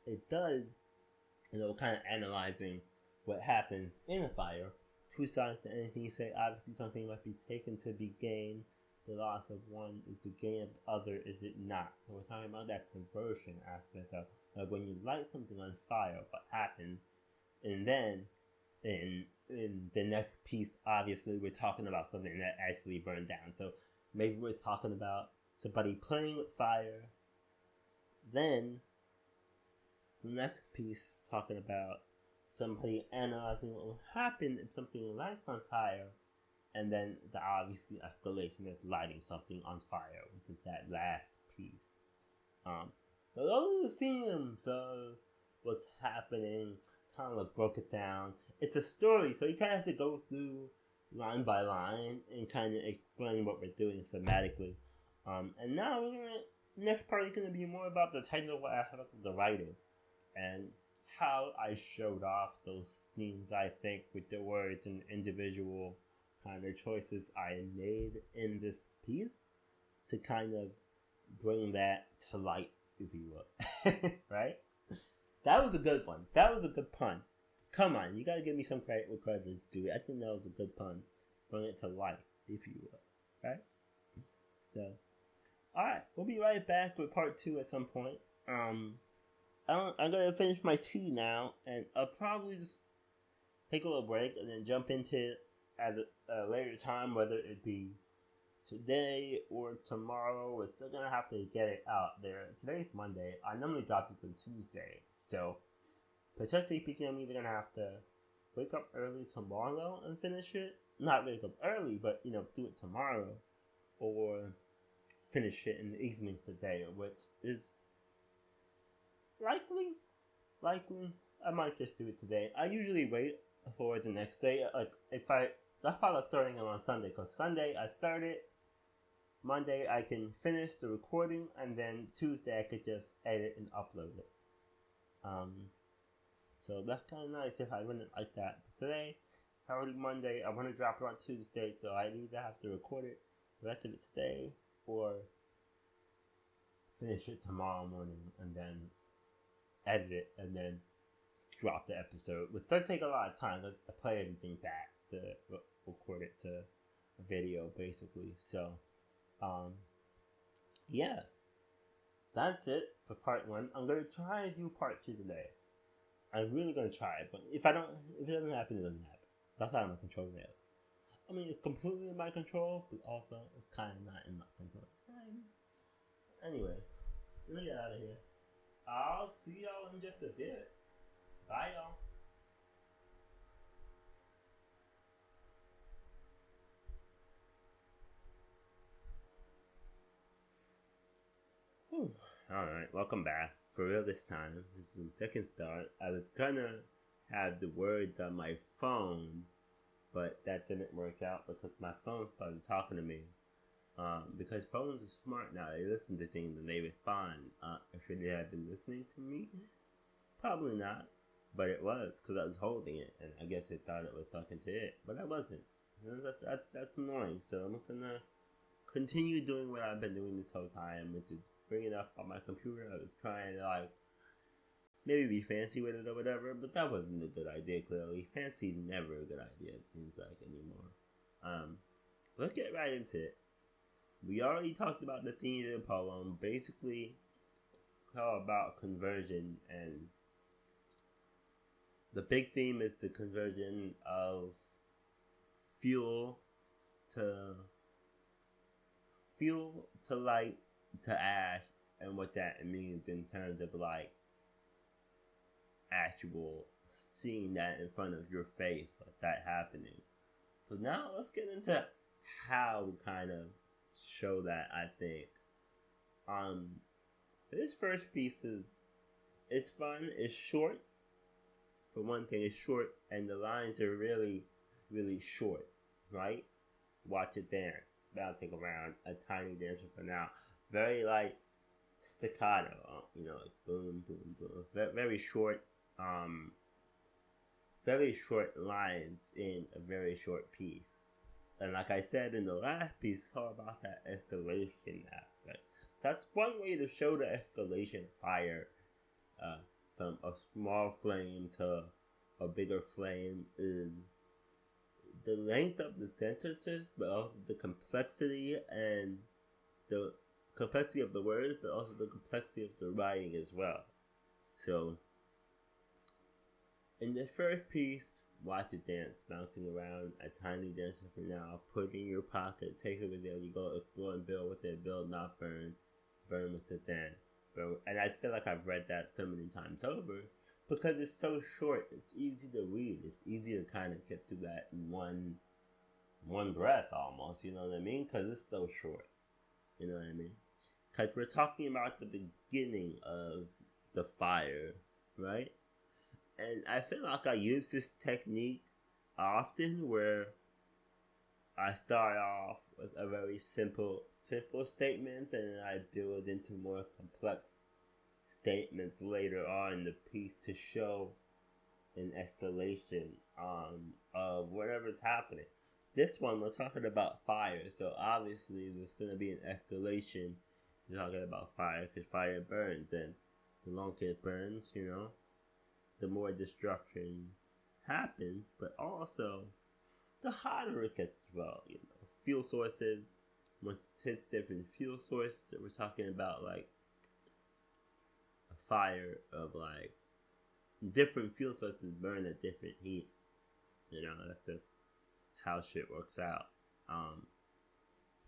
it does, kind of analyzing what happens in a fire. Two sides to anything you say. Obviously, something must be taken to be gained. The loss of one is the gain of the other, is it not? So we're talking about that conversion aspect of like when you light something on fire, what happens, and then in the next piece, obviously, we're talking about something that actually burned down. So maybe we're talking about somebody playing with fire. Then the next piece talking about somebody analyzing what will happen if something lights on fire, and then the obviously escalation is lighting something on fire, which is that last piece. So those are the themes of what's happening. Kind of like broke it down. It's a story, so you kind of have to go through line by line and kind of explain what we're doing thematically. And now next part is gonna be more about the technical aspect of the writing and how I showed off those themes. I think with the words and individual kind of choices I made in this piece to kind of bring that to light, if you will. Right? That was a good one. That was a good pun. Come on, you gotta give me some credit where credit is due. I think that was a good pun. Bring it to life, if you will. Right? So, alright, we'll be right back with part 2 at some point. I'm gonna finish my tea now, and I'll probably just take a little break and then jump into it at a later time, whether it be today or tomorrow. We're still gonna have to get it out there. Today's Monday. I normally drop it on Tuesday, so potentially speaking, I'm either gonna have to wake up early tomorrow and finish it. Not wake up early, but do it tomorrow, or finish it in the evening today, which is likely. I might just do it today. I usually wait for the next day. Like that's probably like starting it on Sunday, because Sunday I start it. Monday I can finish the recording, and then Tuesday I could just edit and upload it. So that's kind of nice if I run it like that. But today, it's already Monday. I want to drop it on Tuesday, so I either have to record it the rest of it today or finish it tomorrow morning and then edit it and then drop the episode, which does take a lot of time. I play everything back to record it to a video, basically. So, yeah, that's it for part 1. I'm gonna try to do part 2 today. I'm really gonna try it, but if it doesn't happen, it doesn't happen. That's out of my control now. I mean, it's completely in my control, but also it's kind of not in my control. Anyway, let me get out of here. I'll see y'all in just a bit. Bye, y'all. Alright, welcome back. For real this time. This is the second start. I was gonna have the words on my phone, but that didn't work out because my phone started talking to me. Because phones are smart now. They listen to things and they respond. Should they have been listening to me? Probably not. But it was, because I was holding it, and I guess it thought it was talking to it. But I wasn't. That's annoying. So I'm gonna continue doing what I've been doing this whole time, which is bring it up on my computer. I was trying to maybe be fancy with it or whatever, but that wasn't a good idea. Clearly, fancy is never a good idea. It seems like anymore. Let's get right into it. We already talked about the theme of the poem. Basically, how about conversion, and the big theme is the conversion of fuel to light to ash, and what that means in terms of actual seeing that in front of your face, like that happening. So now let's get into how we kind of show that. I think this first piece it's fun, it's short. For one thing, it's short, and the lines are really, really short, right? Watch it dance, bouncing around, a tiny dancer for now. Very staccato, boom, boom, boom. Very short, very short lines in a very short piece. And like I said in the last piece, it's all about that escalation aspect. That's one way to show the escalation fire, uh, from a small flame to a bigger flame, is the length of the sentences, but also the complexity and the complexity of the words, but also the complexity of the writing as well. So, in the first piece, watch it dance, bouncing around, a tiny dancer for now. Put it in your pocket, take it with you. You go explore and build with it, build, not burn, burn with it then. And I feel like I've read that so many times over because it's so short. It's easy to read. It's easy to kind of get through that in one breath almost. You know what I mean? Because it's so short. You know what I mean? Because we're talking about the beginning of the fire, right? And I feel like I use this technique often where I start off with a very simple statement and then I build into more complex statements later on in the piece to show an escalation of whatever's happening. This one we're talking about fire, so obviously there's gonna be an escalation. We're talking about fire because fire burns, and the longer it burns, the more destruction happens. But also, the hotter it gets as well. Fuel sources. Once it hits different fuel sources, we're talking about like a fire of like different fuel sources burn at different heats. That's just how shit works out. Um,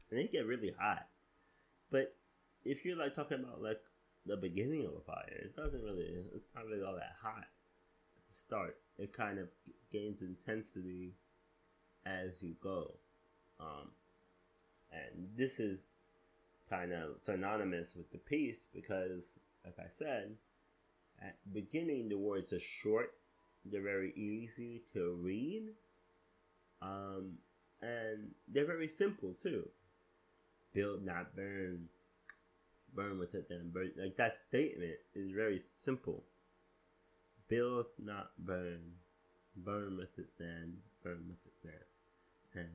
and they get really hot. But if you're like talking about like the beginning of a fire, it's not really all that hot at the start. It kind of gains intensity as you go. Um, and this is kind of synonymous with the piece because, like I said, at the beginning the words are short, they're very easy to read, um, and they're very simple too. Build, not burn, burn with it, then burn. Like that statement is very simple. Build, not burn, burn with it, then burn with it, then. And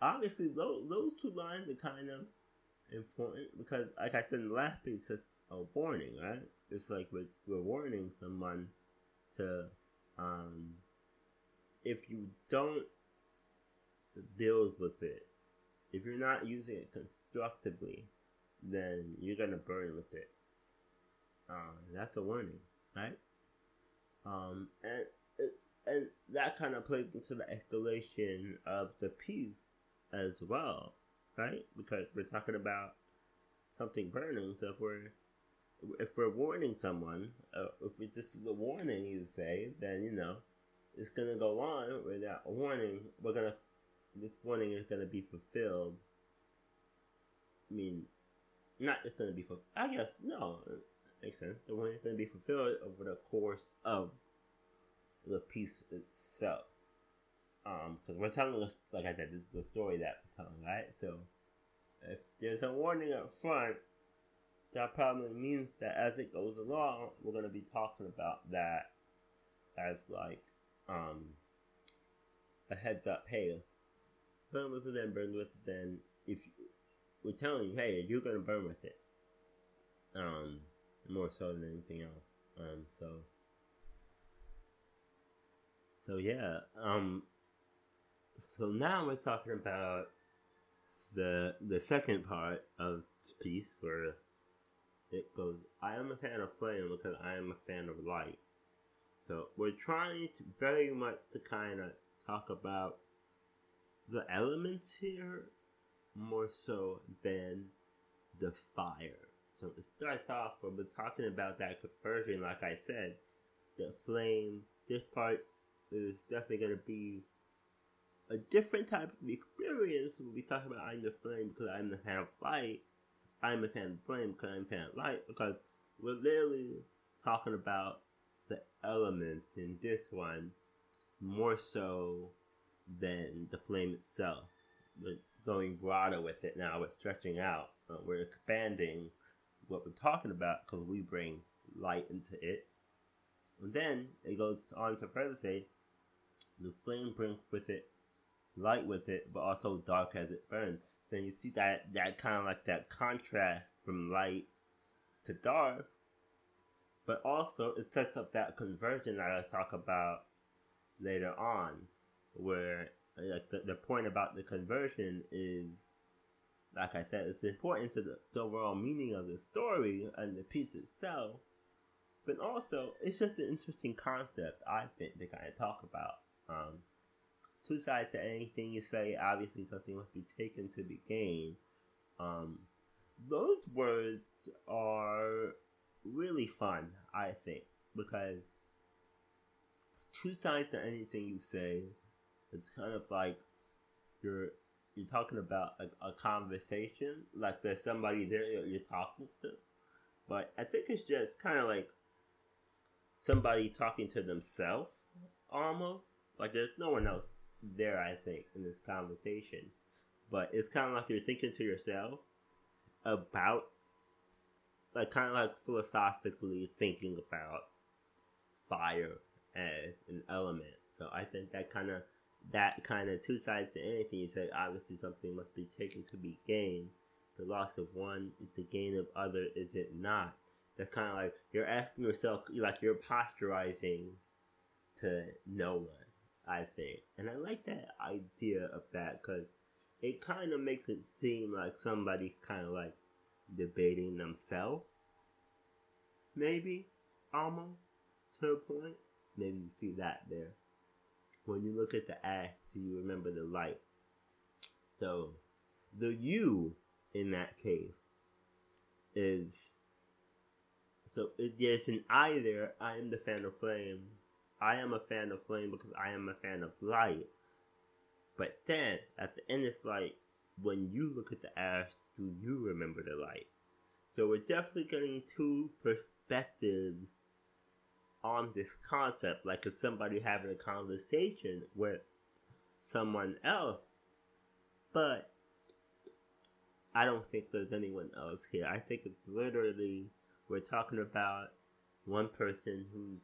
obviously, those two lines are kind of important because, like I said in the last piece, it's a warning, right? It's like we're warning someone to, um, if you don't build with it, if you're not using it constructively, then you're gonna burn with it. That's a warning, right? Um, and and that kind of plays into the escalation of the piece as well, right? Because we're talking about something burning. So if we're warning someone, if this is a warning, you say, then it's gonna go on with that warning. This warning is gonna be fulfilled. I mean, not it's gonna be fulfilled. I guess no, it makes sense. The warning is gonna be fulfilled over the course of the piece itself. Because we're telling, like I said, this is a story that we're telling, right? So if there's a warning up front, that probably means that as it goes along, we're gonna be talking about that as like um a heads up. Hey, burn with it, then burn with it. Then if we're telling you, hey, you're gonna burn with it. More so than anything else. So yeah. So now we're talking about the second part of this piece where it goes, I am a fan of flame because I am a fan of light. So we're trying to very much to kind of talk about the elements here more so than the fire. So it starts off when we're talking about that conversion, like I said, the flame. This part is definitely going to be a different type of experience when we talk about I'm the flame because I'm the fan of light. I'm a fan of flame because I'm a fan of light, because we're literally talking about the elements in this one more so than the flame itself. We're going broader with it now. We're stretching out. We're expanding what we're talking about because we bring light into it. And then it goes on to further say the flame brings with it light with it, but also dark as it burns. So you see that kind of like that contrast from light to dark, but also it sets up that conversion that I talk about later on, where like the point about the conversion is, like I said, it's important to the overall meaning of the story and the piece itself, but also it's just an interesting concept I think to kind of talk about. Two sides to anything you say, obviously something must be taken to be gained. Um, those words are really fun, I think, because two sides to anything you say, it's kind of like you're you're talking about a conversation, like there's somebody there you're talking to, but I think it's just kind of like somebody talking to themselves, almost. Like there's no one else there, I think, in this conversation. But it's kind of like you're thinking to yourself about, like, kind of like philosophically thinking about fire as an element. So I think that kind of two sides to anything you say. Obviously, something must be taken to be gained. The loss of one is the gain of other, is it not? That's kind of like you're asking yourself, like you're posturizing to no one, I think. And I like that idea of that because it kind of makes it seem like somebody's kind of like debating themselves, maybe, almost, to a point. Maybe you see that there. When you look at the ash, do you remember the light? So, the you in that case is, so there's an I there. I am the fan of flame. I am a fan of flame because I am a fan of light. But then, at the end, it's like, when you look at the ash, do you remember the light? So we're definitely getting two perspectives on this concept, like if somebody having a conversation with someone else, but I don't think there's anyone else here. I think it's literally, we're talking about one person who's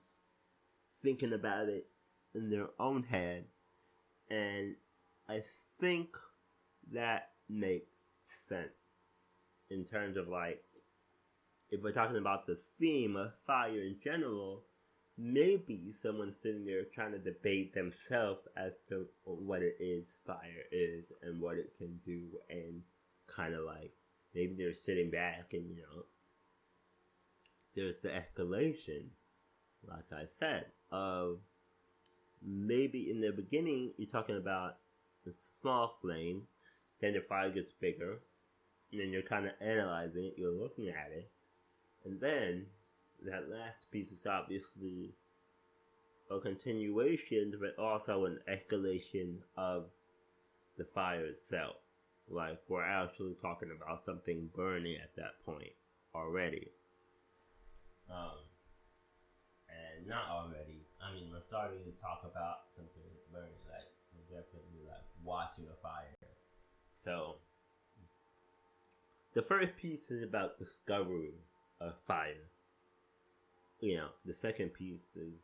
thinking about it in their own head, and I think that makes sense in terms of like, if we're talking about the theme of fire in general, maybe someone's sitting there trying to debate themselves as to what it is fire is and what it can do, and kind of like maybe they're sitting back and there's the escalation, like I said, of maybe in the beginning you're talking about a small flame, then the fire gets bigger, and then you're kind of analyzing it, you're looking at it, and then that last piece is obviously a continuation, but also an escalation of the fire itself. Like, we're actually talking about something burning at that point already. Um, and not already. I mean, we're starting to talk about something burning. Like, we're definitely like watching a fire. So, the first piece is about discovery of fire. The second piece is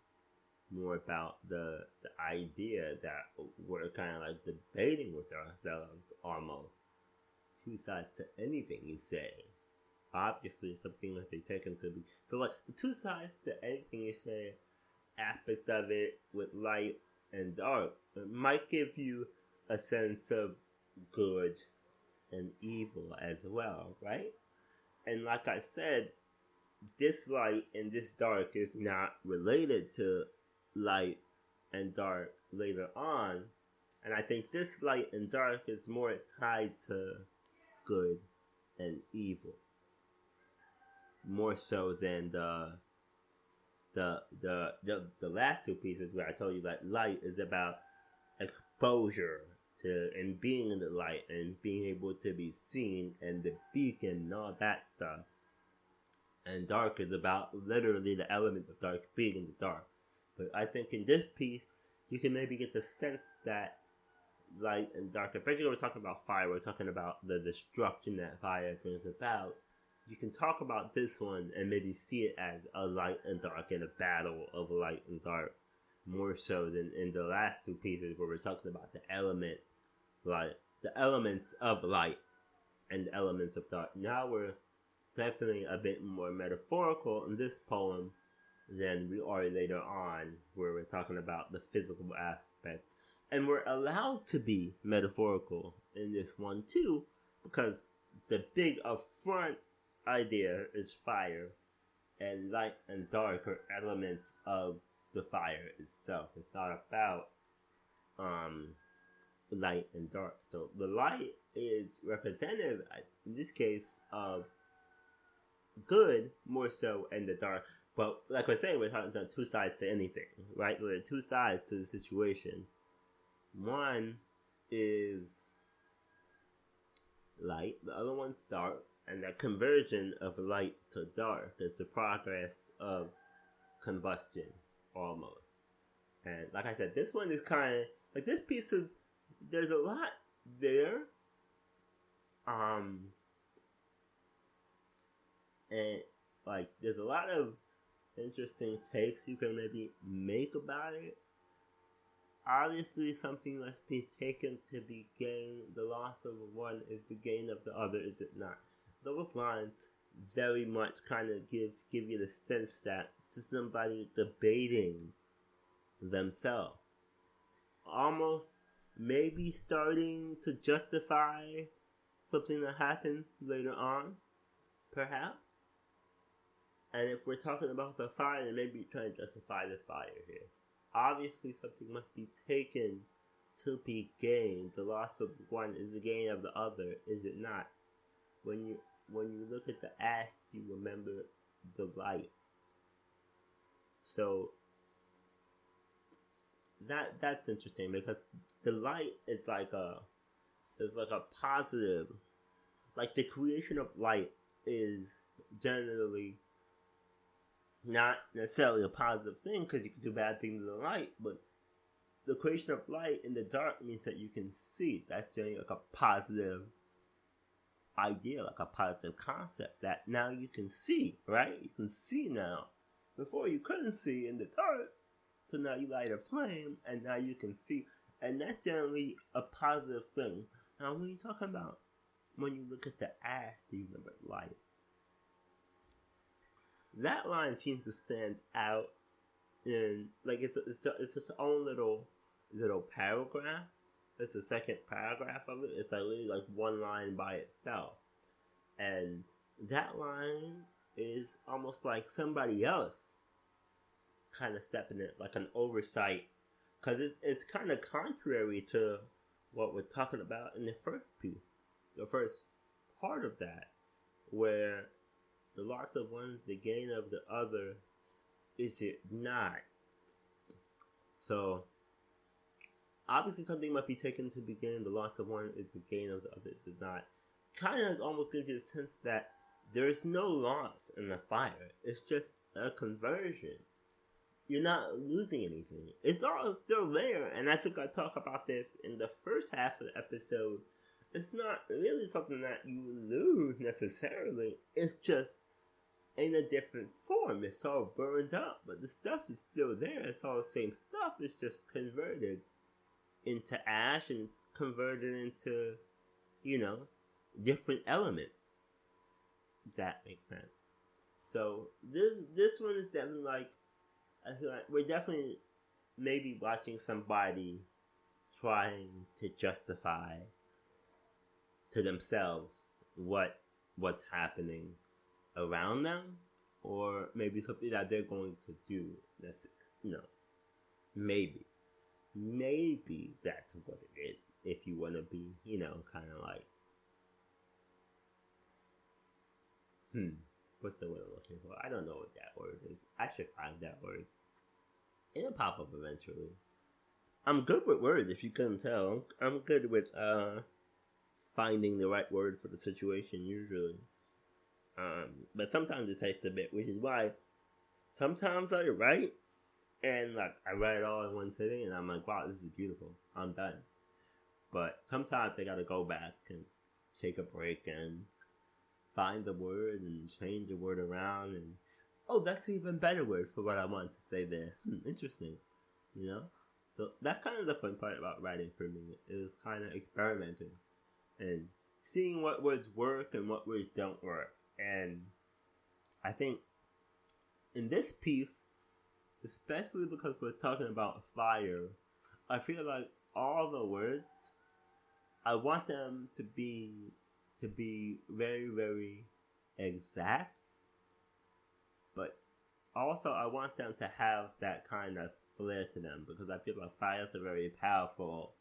more about the idea that we're kind of like debating with ourselves, almost. Two sides to anything you say. Obviously, something that they taken to be. So, like, the two sides to anything you say aspect of it with light and dark, it might give you a sense of good and evil as well, right? And like I said, this light and this dark is not related to light and dark later on. And I think this light and dark is more tied to good and evil, more so than the last two pieces where I told you that light is about exposure to and being in the light and being able to be seen and the beacon and all that stuff. And dark is about literally the element of dark being in the dark. But I think in this piece, you can maybe get the sense that light and dark, especially when we're talking about fire, we're talking about the destruction that fire brings about. You can talk about this one and maybe see it as a light and dark and a battle of light and dark, more so than in the last two pieces where we're talking about the element like the elements of light and the elements of dark. Now we're definitely a bit more metaphorical in this poem than we are later on, where we're talking about the physical aspect. And we're allowed to be metaphorical in this one too, because the big upfront idea is fire, and light and dark are elements of the fire itself. It's not about um, light and dark. So the light is representative, in this case, of good more so, and the dark. But like I say, we're talking about two sides to anything, right? There are two sides to the situation. One is light, the other one's dark, and that conversion of light to dark is the progress of combustion, almost. And like I said, this one is kind of like this piece is there's a lot there, um, and like there's a lot of interesting takes you can maybe make about it. Obviously, something must be taken to be gained. The loss of one is the gain of the other, is it not? Those lines very much kind of give you the sense that this is somebody debating themselves, almost maybe starting to justify something that happened later on, perhaps. And if we're talking about the fire, then maybe trying to justify the fire here. Obviously, something must be taken to be gained. The loss of one is the gain of the other, is it not? When you look at the ash, you remember the light. So that's interesting because the light is like a positive. Like the creation of light is generally not necessarily a positive thing because you can do bad things in the light, but the creation of light in the dark means that you can see. That's generally like a positive idea, like a positive concept that now you can see, right? You can see now. Before you couldn't see in the dark, so now you light a flame and now you can see. And that's generally a positive thing. Now when you're talking about when you look at the ash, do you remember light? That line seems to stand out in like it's its own little paragraph. It's the second paragraph of it. It's like literally like one line by itself, and that line is almost like somebody else kind of stepping in, like an oversight, because it's kind of contrary to what we're talking about in the first piece, the first part of that, where the loss of one is the gain of the other, is it not? So obviously something might be taken to begin. The loss of one is the gain of the other. This is not. Kind of almost gives you a sense that there's no loss in the fire. It's just a conversion. You're not losing anything. It's all still there. And I think I talk about this in the first half of the episode. It's not really something that you lose necessarily. It's just in a different form. It's all burned up, but the stuff is still there. It's all the same stuff. It's just converted into ash and converted into, you know, different elements. That makes sense. So this one is definitely like, I feel like we're definitely maybe watching somebody trying to justify to themselves what's happening around them, or maybe something that they're going to do. That's, you know, maybe that's what it is. If you want to be, you know, kind of like, what's the word I'm looking for? I don't know what that word is. I should find that word. It'll pop up eventually. I'm good with words, if you couldn't tell. I'm good with finding the right word for the situation usually. But sometimes it takes a bit, which is why sometimes I write and like I write it all in one sitting and I'm like, wow, this is beautiful. I'm done. But sometimes I gotta go back and take a break and find the word and change the word around and oh, that's an even better word for what I want to say there. Interesting, you know. So that's kind of the fun part about writing for me, is kind of experimenting and seeing what words work and what words don't work. And I think in this piece, especially because we're talking about fire, I feel like all the words, I want them to be very, very exact, but also I want them to have that kind of flair to them, because I feel like fire is a very powerful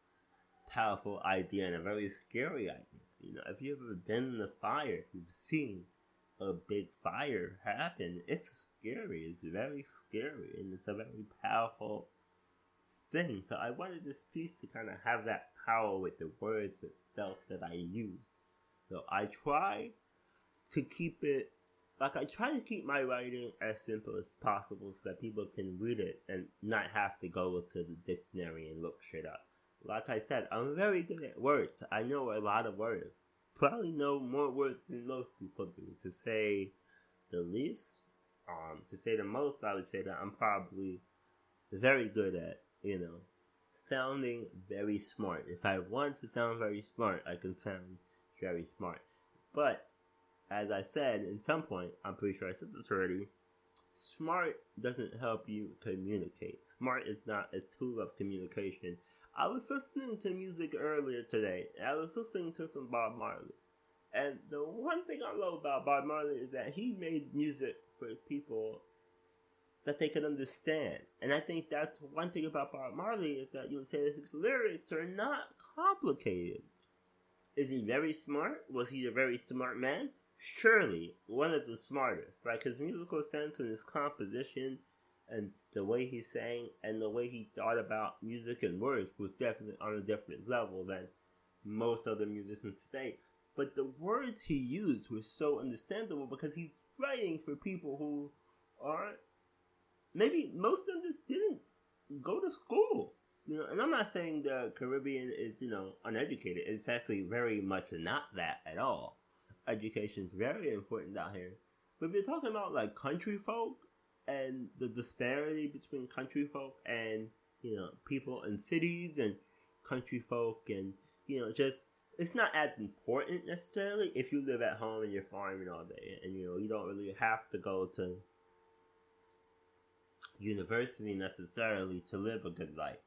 idea and a very scary idea. If you've ever been in a fire, if you've seen a big fire happen, it's scary. It's very scary, and it's a very powerful thing. So I wanted this piece to kind of have that power with the words itself that I use. So I try to keep it, like, I try to keep my writing as simple as possible so that people can read it and not have to go to the dictionary and look shit up. Like I said, I'm very good at words. I know a lot of words. Probably know more words than most people do. To say the least, to say the most, I would say that I'm probably very good at, sounding very smart. If I want to sound very smart, I can sound very smart. But as I said in some point, I'm pretty sure I said this already, smart doesn't help you communicate. Smart is not a tool of communication. I was listening to music earlier today, and I was listening to some Bob Marley. And the one thing I love about Bob Marley is that he made music for people that they could understand. And I think that's one thing about Bob Marley, is that you'll say that his lyrics are not complicated. Is he very smart? Was he a very smart man? Surely, one of the smartest. Like, his musical sense and his composition and the way he sang and the way he thought about music and words was definitely on a different level than most other musicians today. But the words he used were so understandable because he's writing for people who aren't, maybe most of them just didn't go to school. And I'm not saying the Caribbean is, uneducated. It's actually very much not that at all. Education is very important out here. But if you're talking about like country folk and the disparity between country folk and, people in cities and country folk and, just, it's not as important necessarily if you live at home and you're farming all day and, you don't really have to go to university necessarily to live a good life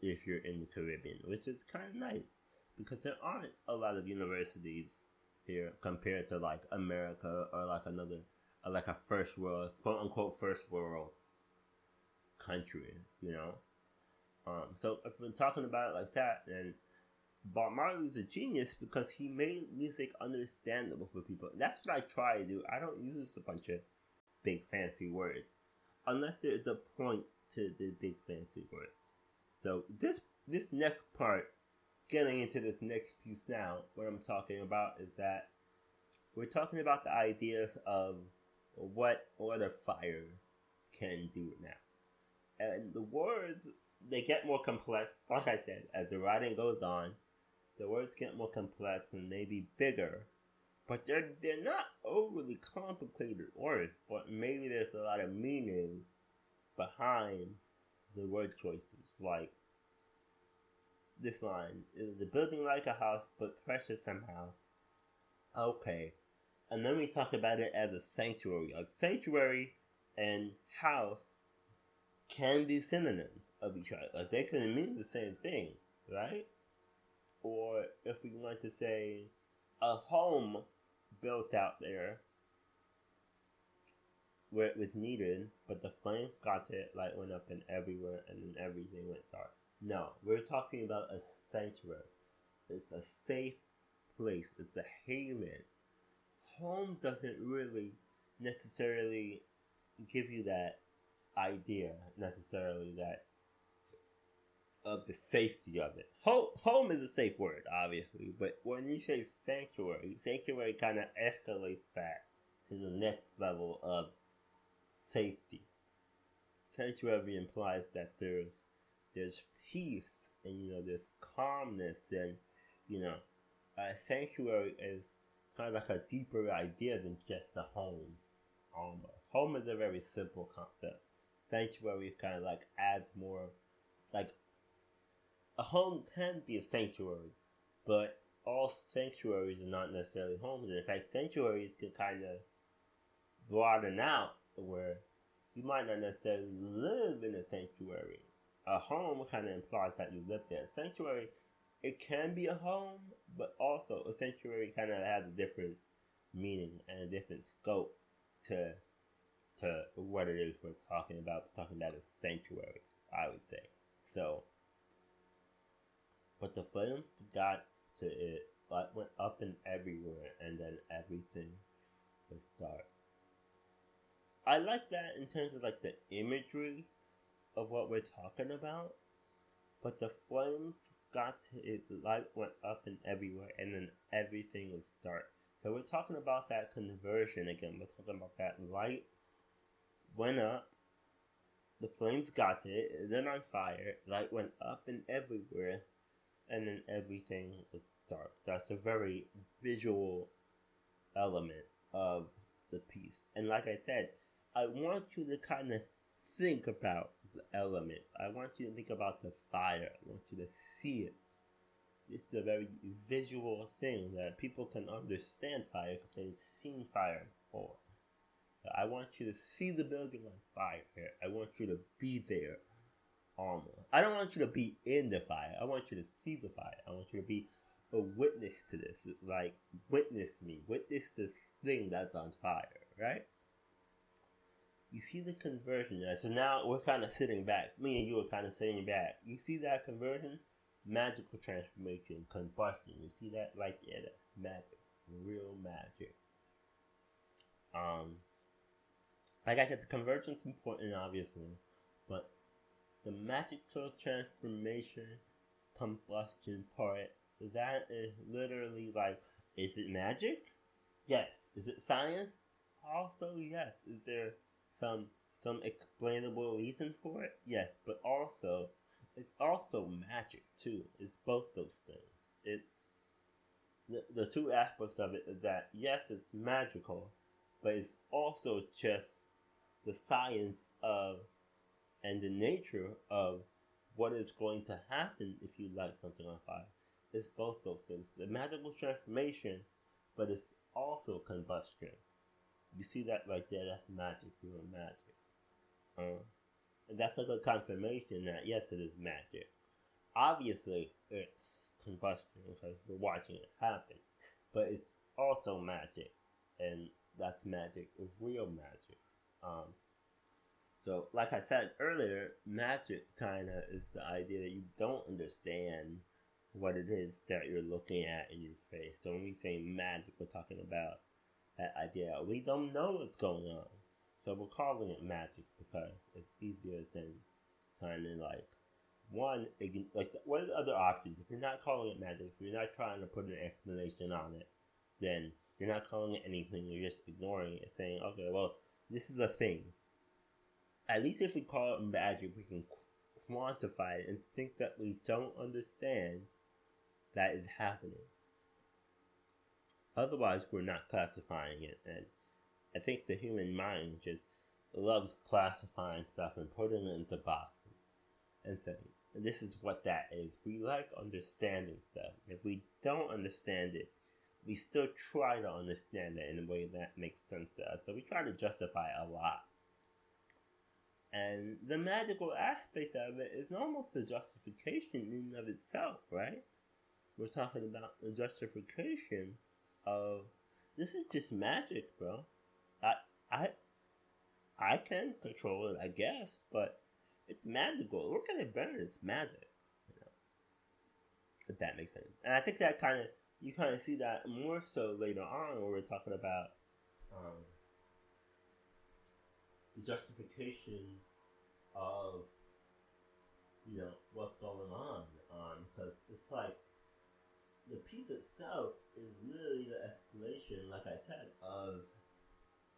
if you're in the Caribbean, which is kind of nice because there aren't a lot of universities here compared to like America or like another, like a first world, quote unquote, first world country. So if we're talking about it like that, then Bob Marley's a genius because he made music understandable for people. That's what I try to do. I don't use a bunch of big fancy words unless there's a point to the big fancy words. So this next part, getting into this next piece now, what I'm talking about is that we're talking about the ideas of what order fire can do now. And the words, they get more complex, like I said, as the writing goes on, the words get more complex and maybe bigger, but they're not overly complicated words, but maybe there's a lot of meaning behind the word choices. Like this line, is the building like a house, but precious somehow. Okay. And then we talk about it as a sanctuary. A sanctuary and house can be synonyms of each other. Like they can mean the same thing, right? Or if we want to say a home built out there where it was needed, but the flame got it, light went up and everywhere, and then everything went dark. No, we're talking about a sanctuary. It's a safe place. It's a haven. Home doesn't really necessarily give you that idea necessarily that of the safety of it. Home is a safe word, obviously, but when you say sanctuary kind of escalates that to the next level of safety. Sanctuary implies that there's peace and there's calmness and you know a sanctuary is kind of like a deeper idea than just a home. Home is a very simple concept. Sanctuary kind of like adds more like a home can be a sanctuary, but all sanctuaries are not necessarily homes. And in fact, sanctuaries can kind of broaden out where you might not necessarily live in a sanctuary. A home kind of implies that you live there. A sanctuary, it can be a home, but also a sanctuary kind of has a different meaning and a different scope to what it is we're talking about. We're talking about a sanctuary, I would say. So, but the film got to it, like went up and everywhere, and then everything was dark. I like that in terms of like the imagery of what we're talking about, but the flames got to it, light went up and everywhere, and then everything was dark. So we're talking about that conversion again. We're talking about that light went up, the flames got to it, and then on fire, light went up and everywhere, and then everything was dark. That's a very visual element of the piece. And like I said, I want you to kind of think about the element. I want you to think about the fire. I want you to see it. It's a very visual thing that people can understand fire because they've seen fire before. I want you to see the building on fire here. I want you to be there almost. I don't want you to be in the fire. I want you to see the fire. I want you to be a witness to this. Like, witness me. Witness this thing that's on fire, right? You see the conversion, right? So now we're kind of sitting back. Me and you are kind of sitting back. You see that conversion? Magical transformation, combustion. You see that? Like, yeah, that's magic. Real magic. Like I said, the conversion's important, obviously, but the magical transformation combustion part, that is literally like, is it magic? Yes. Is it science? Also, yes. Is there some explainable reason for it? Yes. But also, it's also magic too. It's both those things. It's the two aspects of it is that yes, it's magical, but it's also just the science of and the nature of what is going to happen if you light something on fire. It's both those things. The magical transformation, but it's also combustion. You see that right there? That's magic, real magic. And that's a good confirmation that yes, it is magic. Obviously, it's combustion because we're watching it happen, but it's also magic, and that's magic, real magic. Um, So, like I said earlier, magic kind of is the idea that you don't understand what it is that you're looking at in your face. So, when we say magic, we're talking about that idea. We don't know what's going on. So, we're calling it magic because it's easier than kind of like, like, what are the other options? If you're not calling it magic, if you're not trying to put an explanation on it, then you're not calling it anything, you're just ignoring it, saying, okay, well, this is a thing. At least if we call it magic, we can quantify it and think that we don't understand that is happening. Otherwise, we're not classifying it. And I think the human mind just loves classifying stuff and putting it into boxes and saying, this is what that is. We like understanding stuff. If we don't understand it, we still try to understand it in a way that makes sense to us. So we try to justify a lot. And the magical aspect of it is almost a justification in and of itself, right? We're talking about the justification of this is just magic, bro. I I I can control it, I guess, but it's magical. Look at it burn, it's magic. You know, if that makes sense. And I think that you kind of see that more so later on when we're talking about um, the justification of what's going on, because it's like the piece itself is really the explanation, like I said, of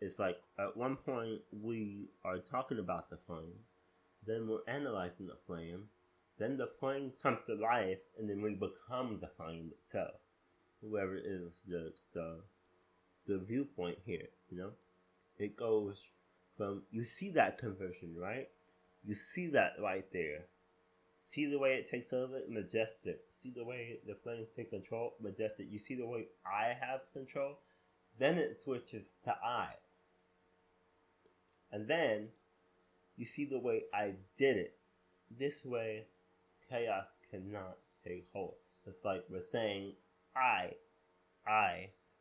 it's like at one point we are talking about the flame, then we're analyzing the flame, then the flame comes to life, and then we become the flame itself. Whoever is the viewpoint here, it goes from you see that conversion, right? You see that right there. See the way it takes over? Majestic. See the way the flames take control? Majestic. You see the way I have control? Then it switches to I. And then you see the way I did it. This way, chaos cannot take hold. It's like we're saying I.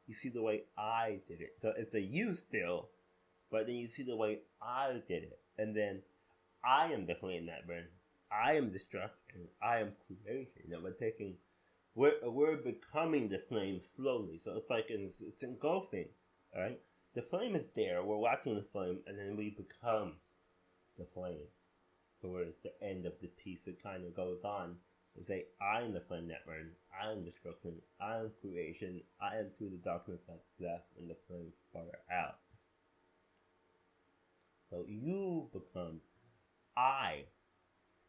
You see the way I did it. So it's a you still, but then you see the way I did it. And then I am the flame that burns. I am destruction. I am creation. We're becoming the flame slowly. So it's like it's engulfing, right? The flame is there. We're watching the flame, and then we become the flame. Towards the end of the piece, it kind of goes on. It's like, I am the flame that burns. I am destruction. I am creation. I am to the darkness that's left, and the flame further out. So you become I.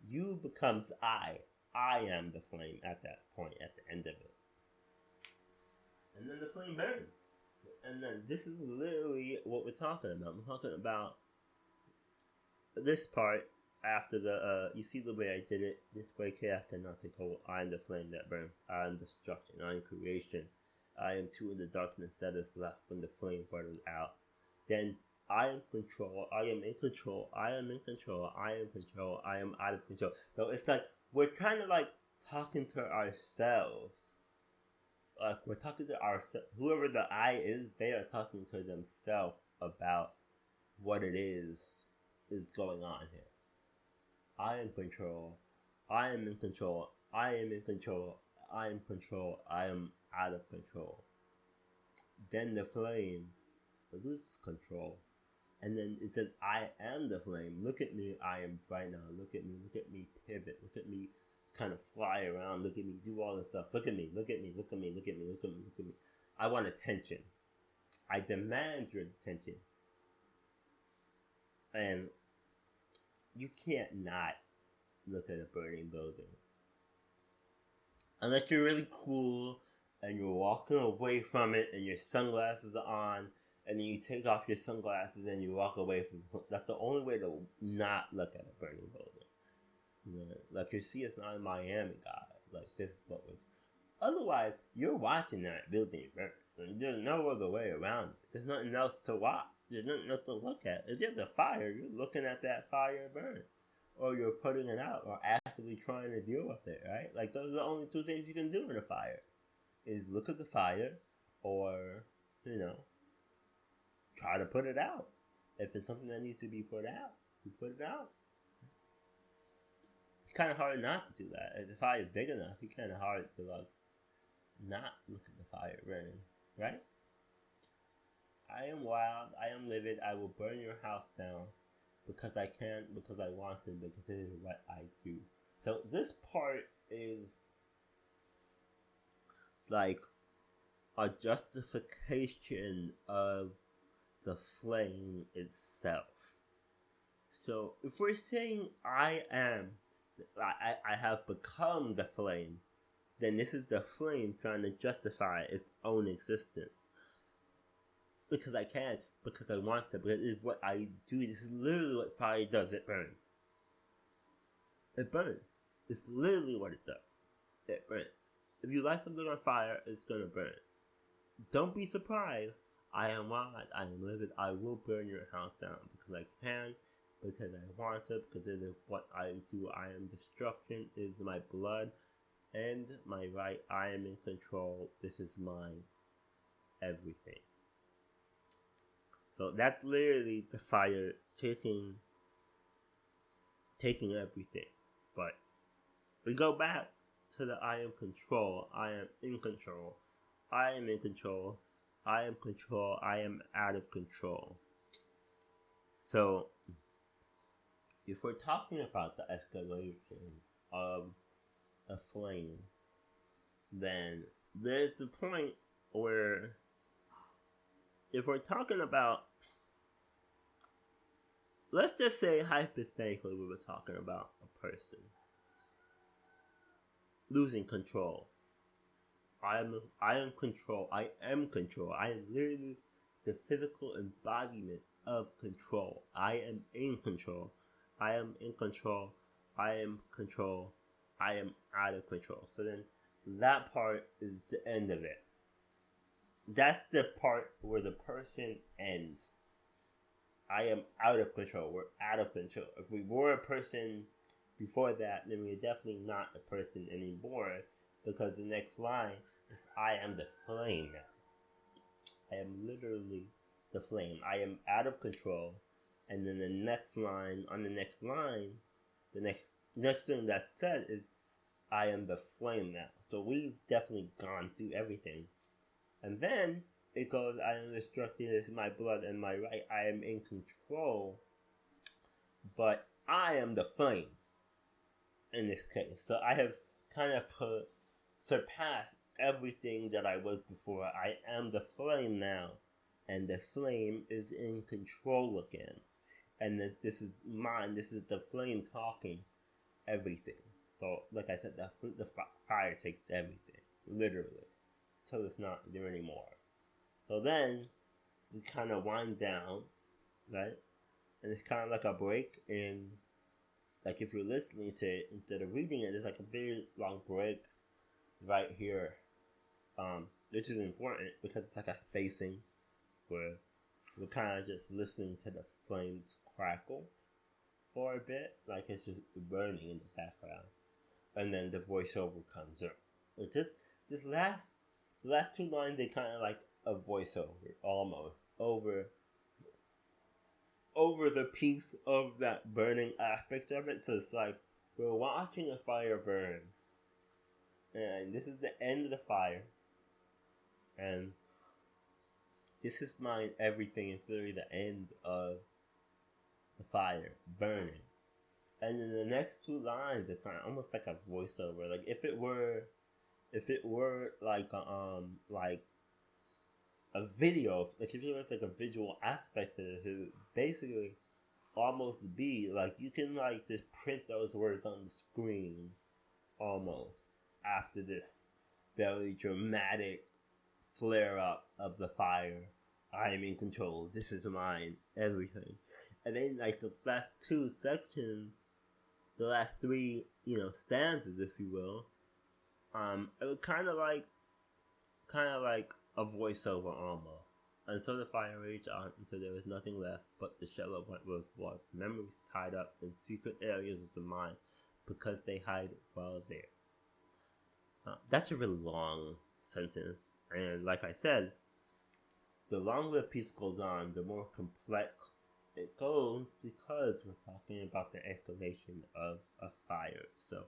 You becomes I. I am the flame at that point, at the end of it. And then the flame burns. And then this is literally what we're talking about. We're talking about this part after the you see the way I did it. This way chaos cannot take hold. I am the flame that burns. I am destruction. I am creation. I am too in the darkness that is left when the flame burns out. Then I am control. I am in control. I am in control. I am control. I am out of control. So it's like we're kind of like talking to ourselves. Like we're talking to ourselves. Whoever the I is, they are talking to themselves about what it is going on here. I am control. I am in control. I am in control. I am control. I am out of control. Then the flame loses control. And then it says, I am the flame. Look at me. I am right now. Look at me. Look at me pivot. Look at me kind of fly around. Look at me do all this stuff. Look at me. Look at me. Look at me. Look at me. Look at me. Look at me. I want attention. I demand your attention. And you can't not look at a burning building. Unless you're really cool and you're walking away from it and your sunglasses are on and then you take off your sunglasses and you walk away from it. That's the only way to not look at a burning building. You know, like you see, it's not in Miami, guys. Like this is what was. Otherwise, you're watching that building burn. There's no other way around it. There's nothing else to watch. There's nothing else to look at. If there's a fire, you're looking at that fire burn. Or you're putting it out or actively trying to deal with it, right? Like those are the only two things you can do in a fire. Is look at the fire or, try to put it out. If it's something that needs to be put out, you put it out. It's kind of hard not to do that. If the fire is big enough, it's kind of hard to not look at the fire burning, right? I am wild, I am livid, I will burn your house down because I can, because I want to, because it is what I do. So this part is like a justification of the flame itself. So if we're saying I have become the flame, then this is the flame trying to justify its own existence. Because I can, because I want to, because it's what I do. This is literally what fire does. It burns. It burns. It's literally what it does. It burns. If you light something on fire, it's gonna burn. Don't be surprised. I am wild. I am livid. I will burn your house down because I can, because I want to, because it is what I do. I am destruction. It is my blood and my right. I am in control. This is mine. Everything. So that's literally the fire taking everything. But we go back to the I am control. I am in control. I am in control. I am control. I am out of control. So if we're talking about the escalation of a flame, then there's the point where if we're talking about, let's just say hypothetically we were talking about a person losing control. I am control. I am control. I am literally the physical embodiment of control. I am in control. I am in control. I am control. I am out of control. So then that part is the end of it. That's the part where the person ends. I am out of control. We're out of control. If we were a person before that, then we're definitely not a person anymore, because the next line is I am the flame now. I am literally the flame. I am out of control. And then the next line, the next thing that's said is I am the flame now. So we've definitely gone through everything. And then it goes, I am destructing this my blood and my right. I am in control, but I am the flame in this case. So I have kind of surpassed everything that I was before. I am the flame now, and the flame is in control again. And this is mine. This is the flame talking everything. So, like I said, the fire takes everything, literally, till it's not there anymore. So then we kind of wind down, right? And it's kind of like a break in, like if you're listening to it instead of reading it, it's like a big long break right here, which is important because it's like a spacing where we're kind of just listening to the flames crackle for a bit, like it's just burning in the background, and then the voiceover comes up. It just this last two lines, they kind of like a voiceover almost over the piece of that burning aspect of it. So it's like we're watching a fire burn, and this is the end of the fire, and this is my everything is literally the end of the fire burning. And then the next two lines are kind of almost like a voiceover. Like if it were like a video, like if it was like a visual aspect to this, it would basically almost be like you can like just print those words on the screen almost after this very dramatic flare up of the fire. I am in control. This is mine. Everything. And then like the last two sections, the last three, stanzas, if you will, it was kind of like a voiceover almost. And so the fire raged on until there was nothing left but the shell of what was, memories tied up in secret areas of the mind, because they hide well there. That's a really long sentence, and like I said, the longer the piece goes on, the more complex it goes, because we're talking about the exclamation of a fire. So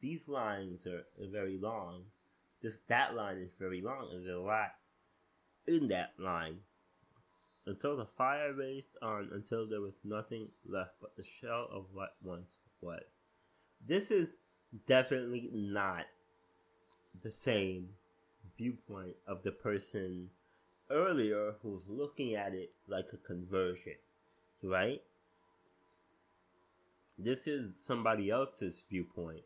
these lines are very long. Just that line is very long, and there's a lot in that line. And so the fire raged on until there was nothing left but the shell of what once was. This is definitely not the same viewpoint of the person earlier who's looking at it like a conversion, right? This is somebody else's viewpoint.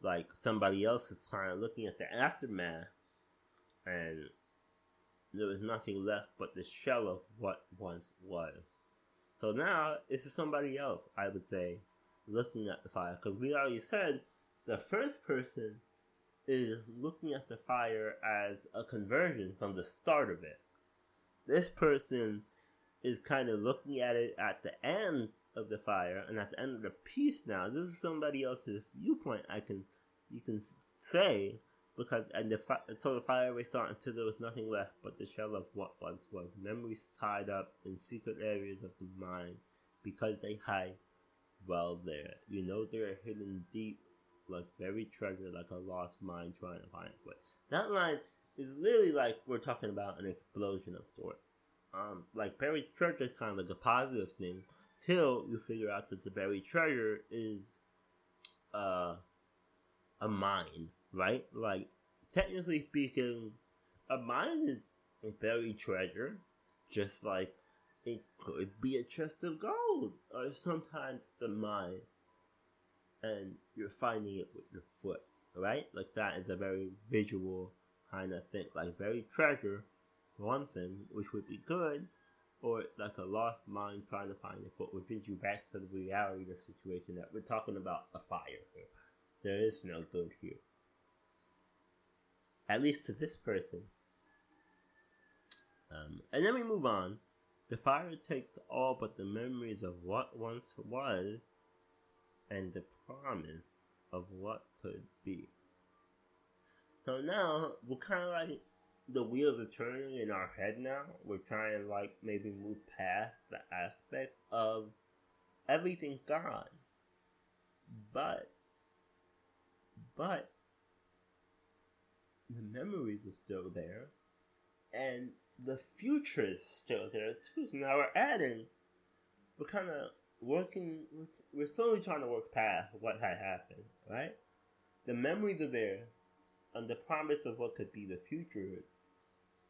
Like somebody else is kind of looking at the aftermath, and there was nothing left but the shell of what once was. So now this is somebody else, I would say, looking at the fire, because we already said the first person is looking at the fire as a conversion from the start of it. This person is kind of looking at it at the end of the fire and at the end of the piece. Now this is somebody else's viewpoint, you can say, because so the fire raged on until there was nothing left but the shell of what once was, memories tied up in secret areas of the mind, because they hide well there. They're hidden deep, like buried treasure, like a lost mine trying to find it. But that line is literally like we're talking about an explosion of sorts. Like buried treasure is kind of like a positive thing, till you figure out that the buried treasure is a mine, right? Like technically speaking, a mine is a buried treasure, just like it could be a chest of gold, or sometimes it's a mine and you're finding it with your foot, right? Like that is a very visual kind of thing. Like buried treasure, for one thing, which would be good, or like a lost mind trying to find a foot, would bring you back to the reality of the situation that we're talking about a fire here. There is no good here. At least to this person. And then we move on. The fire takes all but the memories of what once was and the promise of what could be. So now we're kind of like the wheels are turning in our head now. We're trying to like maybe move past the aspect of everything's gone. But the memories are still there and the future is still there too. So now we're kind of working, we're slowly trying to work past what had happened, right? The memories are there and the promise of what could be the future is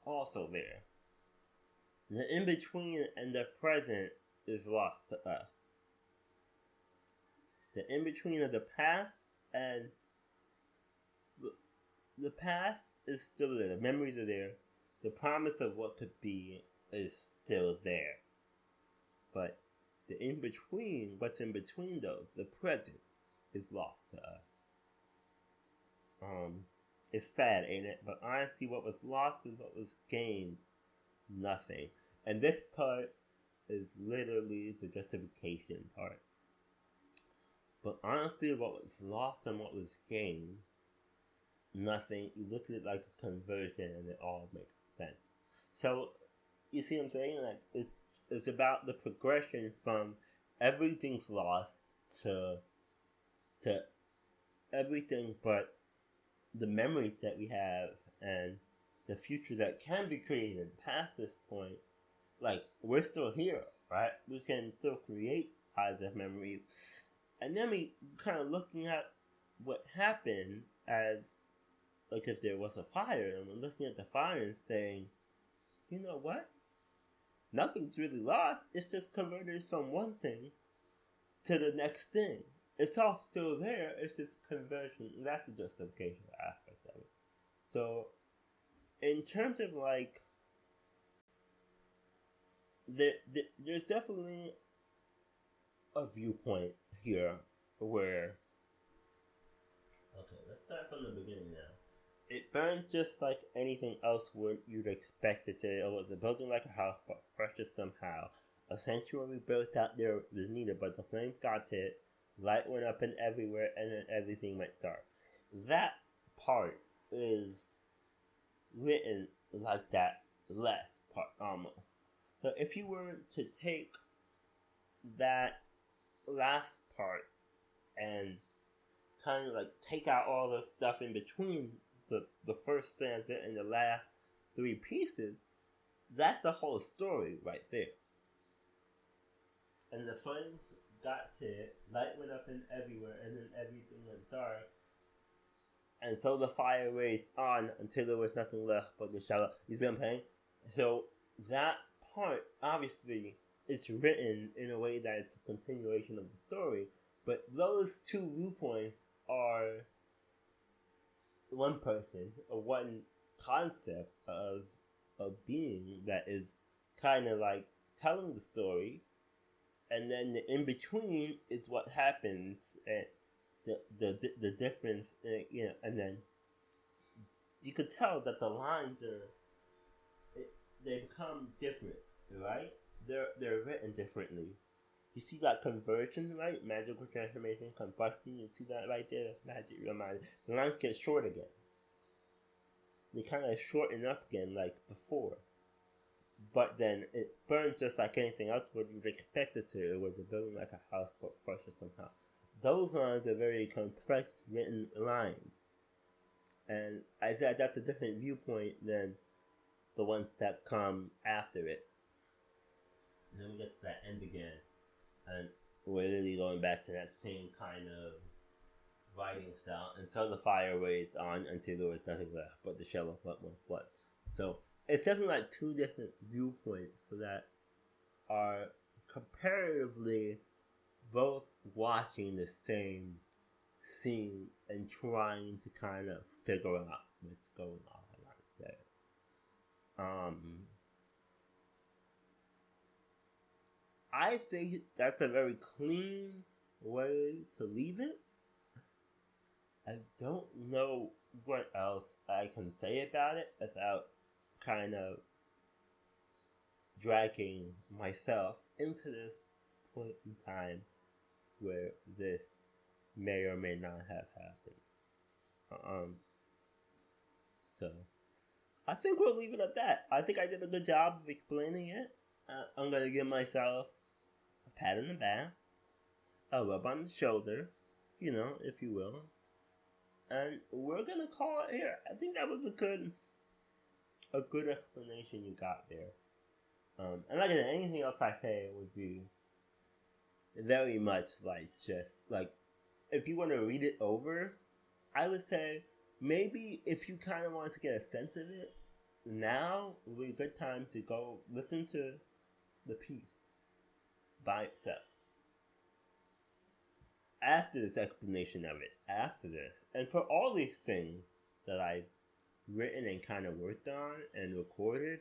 also there. The in between and the present is lost to us. The in between of the past and the past is still there. The memories are there. The promise of what could be is still there. But the in between, what's in between those, the present, is lost to us. It's sad, ain't it? But honestly, what was lost is what was gained. Nothing. And this part is literally the justification part. But honestly, what was lost and what was gained, nothing. You look at it like a conversion and it all makes sense. So, you see what I'm saying? Like, it's about the progression from everything's lost to everything but the memories that we have and the future that can be created past this point. Like, we're still here, right? We can still create positive memories. And then we kind of looking at what happened as, like, if there was a fire, and we're looking at the fire and saying, you know what? Nothing's really lost. It's just converted from one thing to the next thing. It's all still there. It's just conversion. That's the justification aspect of it. So, in terms of like, there's definitely a viewpoint here where, okay, let's start from the beginning now. It burned just like anything else would you'd expect it to. It was a building like a house, but precious somehow. A sanctuary built out there was needed, but the flames got to it. Light went up and everywhere, and then everything went dark. That part is written like that last part almost. So if you were to take that last part and kind of like take out all the stuff in between the first stanza and the last three pieces, that's the whole story right there. And the flames got to it, light went up and everywhere, and then everything went dark. And so the fire raged on until there was nothing left but the shadow. You see what I'm saying? So that part obviously is written in a way that it's a continuation of the story, but those two viewpoints are one person or one concept of a being that is kind of like telling the story, and then the in between is what happens, and the difference, and then you could tell that the lines they become different, right? They're written differently. You see that conversion, right? Magical transformation, combustion. You see that right there? That's magic. Remind the lines get short again. They kind of shorten up again, like before. But then it burns just like anything else would you'd expect it to. It was a building like a house, but precious somehow. Those lines are very complex written lines, and I said that's a different viewpoint than the ones that come after it. And then we get to that end again, and we're literally going back to that same kind of writing style until the fire raged on until there was nothing left but the shell of what once was. So it's definitely like two different viewpoints so that are comparatively both watching the same scene and trying to kind of figure out what's going on, like I said. I think that's a very clean way to leave it. I don't know what else I can say about it without kind of dragging myself into this point in time where this may or may not have happened. Um, so I think we'll leave it at that. I think I did a good job of explaining it. I'm gonna give myself a pat on the back, a rub on the shoulder, if you will, and we're gonna call it here. I think that was a good explanation you got there. And like I said, anything else I say would be very much like just like if you want to read it over, I would say maybe if you kind of want to get a sense of it, now would be a good time to go listen to the piece by itself. After this explanation of it, after this, and for all these things that I've written and kind of worked on and recorded,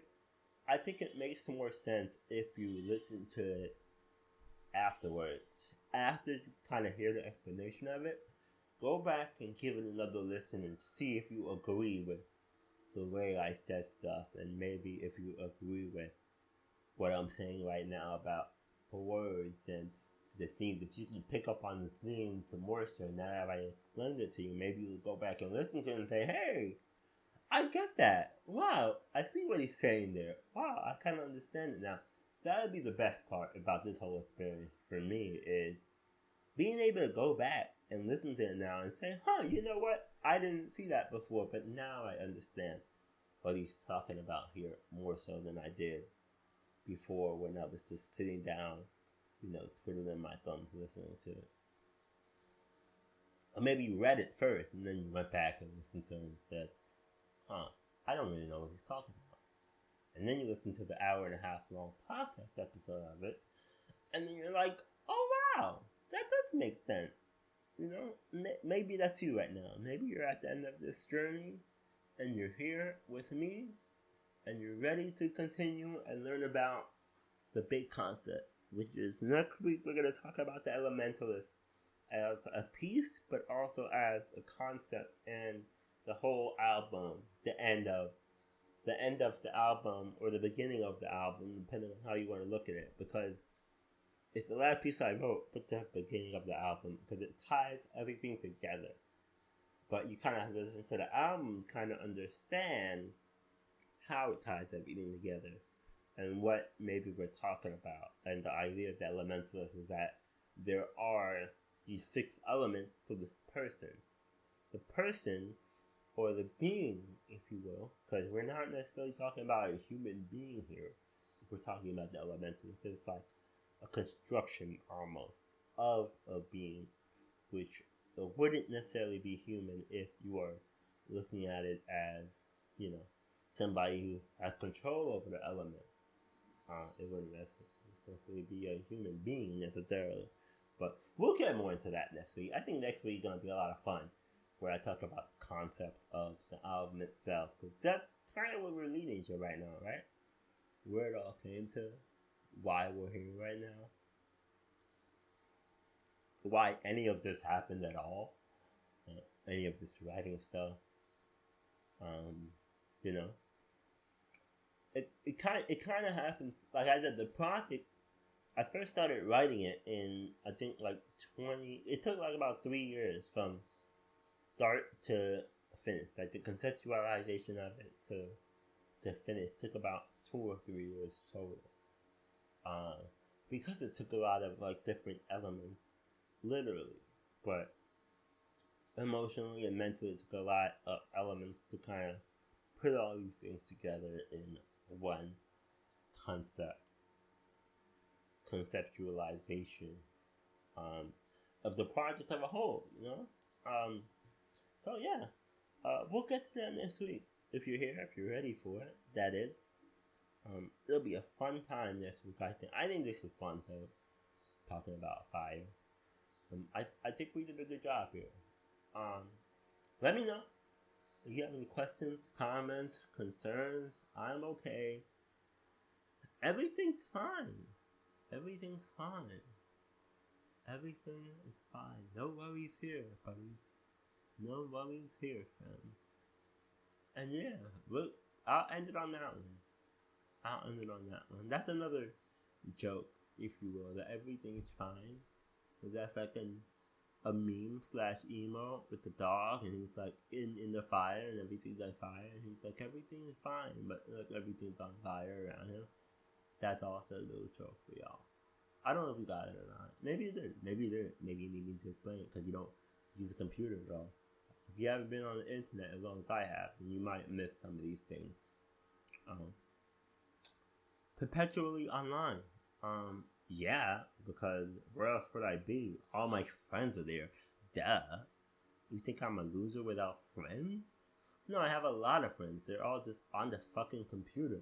I think it makes more sense if you listen to it afterwards. After you kind of hear the explanation of it, go back and give it another listen and see if you agree with the way I said stuff, and maybe if you agree with what I'm saying right now about the words and the things. If you can pick up on the things some more so now that I explained it to you, maybe you'll go back and listen to it and say, hey, I get that. Wow, I see what he's saying there. Wow, I kind of understand it now. That would be the best part about this whole experience for me is being able to go back and listen to it now and say, huh, you know what? I didn't see that before, but now I understand what he's talking about here more so than I did before when I was just sitting down, twiddling my thumbs listening to it. Or maybe you read it first and then you went back and listened to it and said, huh, I don't really know what he's talking about. And then you listen to the hour and a half long podcast episode of it, and then you're like, oh wow, that does make sense. Maybe that's you right now. Maybe you're at the end of this journey and you're here with me and you're ready to continue and learn about the big concept, which is next week we're going to talk about the Elementalist as a piece, but also as a concept and the whole album, the end of the album or the beginning of the album, depending on how you want to look at it, because it's the last piece I wrote, but the beginning of the album, because it ties everything together. But you kind of have to listen to the album, kind of understand how it ties everything together and what maybe we're talking about. And the idea of the Elementalist is that there are these 6 elements to this person. The person, or the being, if you will, because we're not necessarily talking about a human being here. We're talking about the Elementalist. It's like a construction almost of a being, which wouldn't necessarily be human if you are looking at it as, somebody who has control over the element. It wouldn't necessarily be a human being necessarily. But we'll get more into that next week. I think next week is going to be a lot of fun, where I talk about the concept of the album itself. Because that's kind of what we're leading to right now, right? Where it all came to, why we're here right now, why any of this happened at all, any of this writing stuff. Um, you know, it kind of happened. Like I said, the project. I first started writing it in I think like 20. It took like about 3 years from start to finish. Like the conceptualization of it to finish took about 2 or 3 years total. Uh, because it took a lot of like different elements, literally, but emotionally and mentally it took a lot of elements to kind of put all these things together in one concept, conceptualization um, of the project of a whole. Um, so yeah, we'll get to that next week if you're here, if you're ready for it. That is, it'll be a fun time next week. I think this is fun though, talking about fire. I think we did a good job here. Um, let me know if you have any questions, comments, concerns. I'm okay. Everything's fine. Everything's fine. Everything is fine. No worries here, buddy. No worries here, fam. And yeah, look, I'll end it on that one. I'll end it on that one. That's another joke, if you will, that everything's fine. That's like a meme slash emo with the dog, and he's like in the fire, and everything's on fire, and he's like everything is fine, but like everything's on fire around him. That's also a little joke for y'all. I don't know if you got it or not. Maybe you did. Maybe you did. Maybe you need me to explain it because you don't use a computer at all. If you haven't been on the internet as long as I have, then you might miss some of these things. Um, Perpetually online. Yeah, because where else would I be? All my friends are there. Duh. You think I'm a loser without friends? No, I have a lot of friends. They're all just on the fucking computer.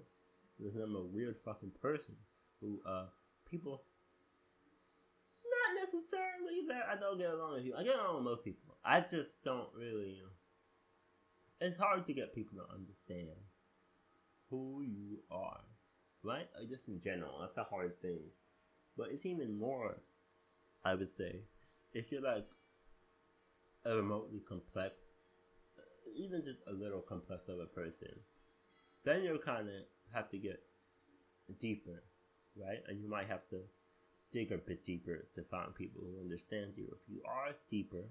Because I'm a weird fucking person who, people, not necessarily that I don't get along with you. I get along with most people. I just don't really, it's hard to get people to understand who you are, right? Just in general, that's a hard thing. But it's even more, I would say, if you're like a remotely complex, even just a little complex of a person, then you kind of have to get deeper, right? And you might have to dig a bit deeper to find people who understand you. If you are deeper,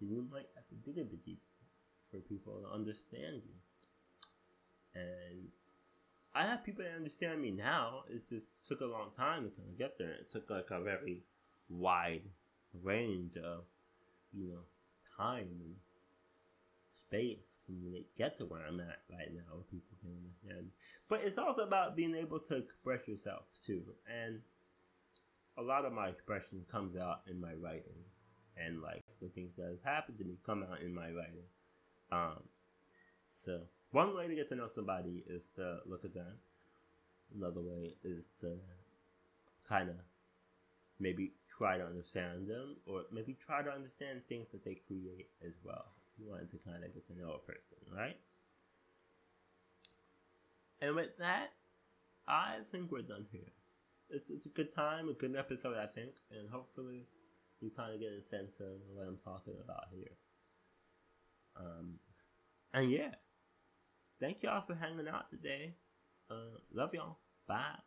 then you might have to dig a bit deeper for people to understand you. And I have people that understand me now. It just took a long time to kind of get there. It took like a very wide range of, time and space for me to get to where I'm at right now, where people can understand. But it's also about being able to express yourself too. And a lot of my expression comes out in my writing. And like the things that have happened to me come out in my writing. Um, so one way to get to know somebody is to look at them. Another way is to kind of maybe try to understand them, or maybe try to understand things that they create as well. You want to kind of get to know a person, right? And with that, I think we're done here. It's a good time, a good episode, I think, and hopefully you kind of get a sense of what I'm talking about here. And yeah, thank y'all for hanging out today. Love y'all. Bye.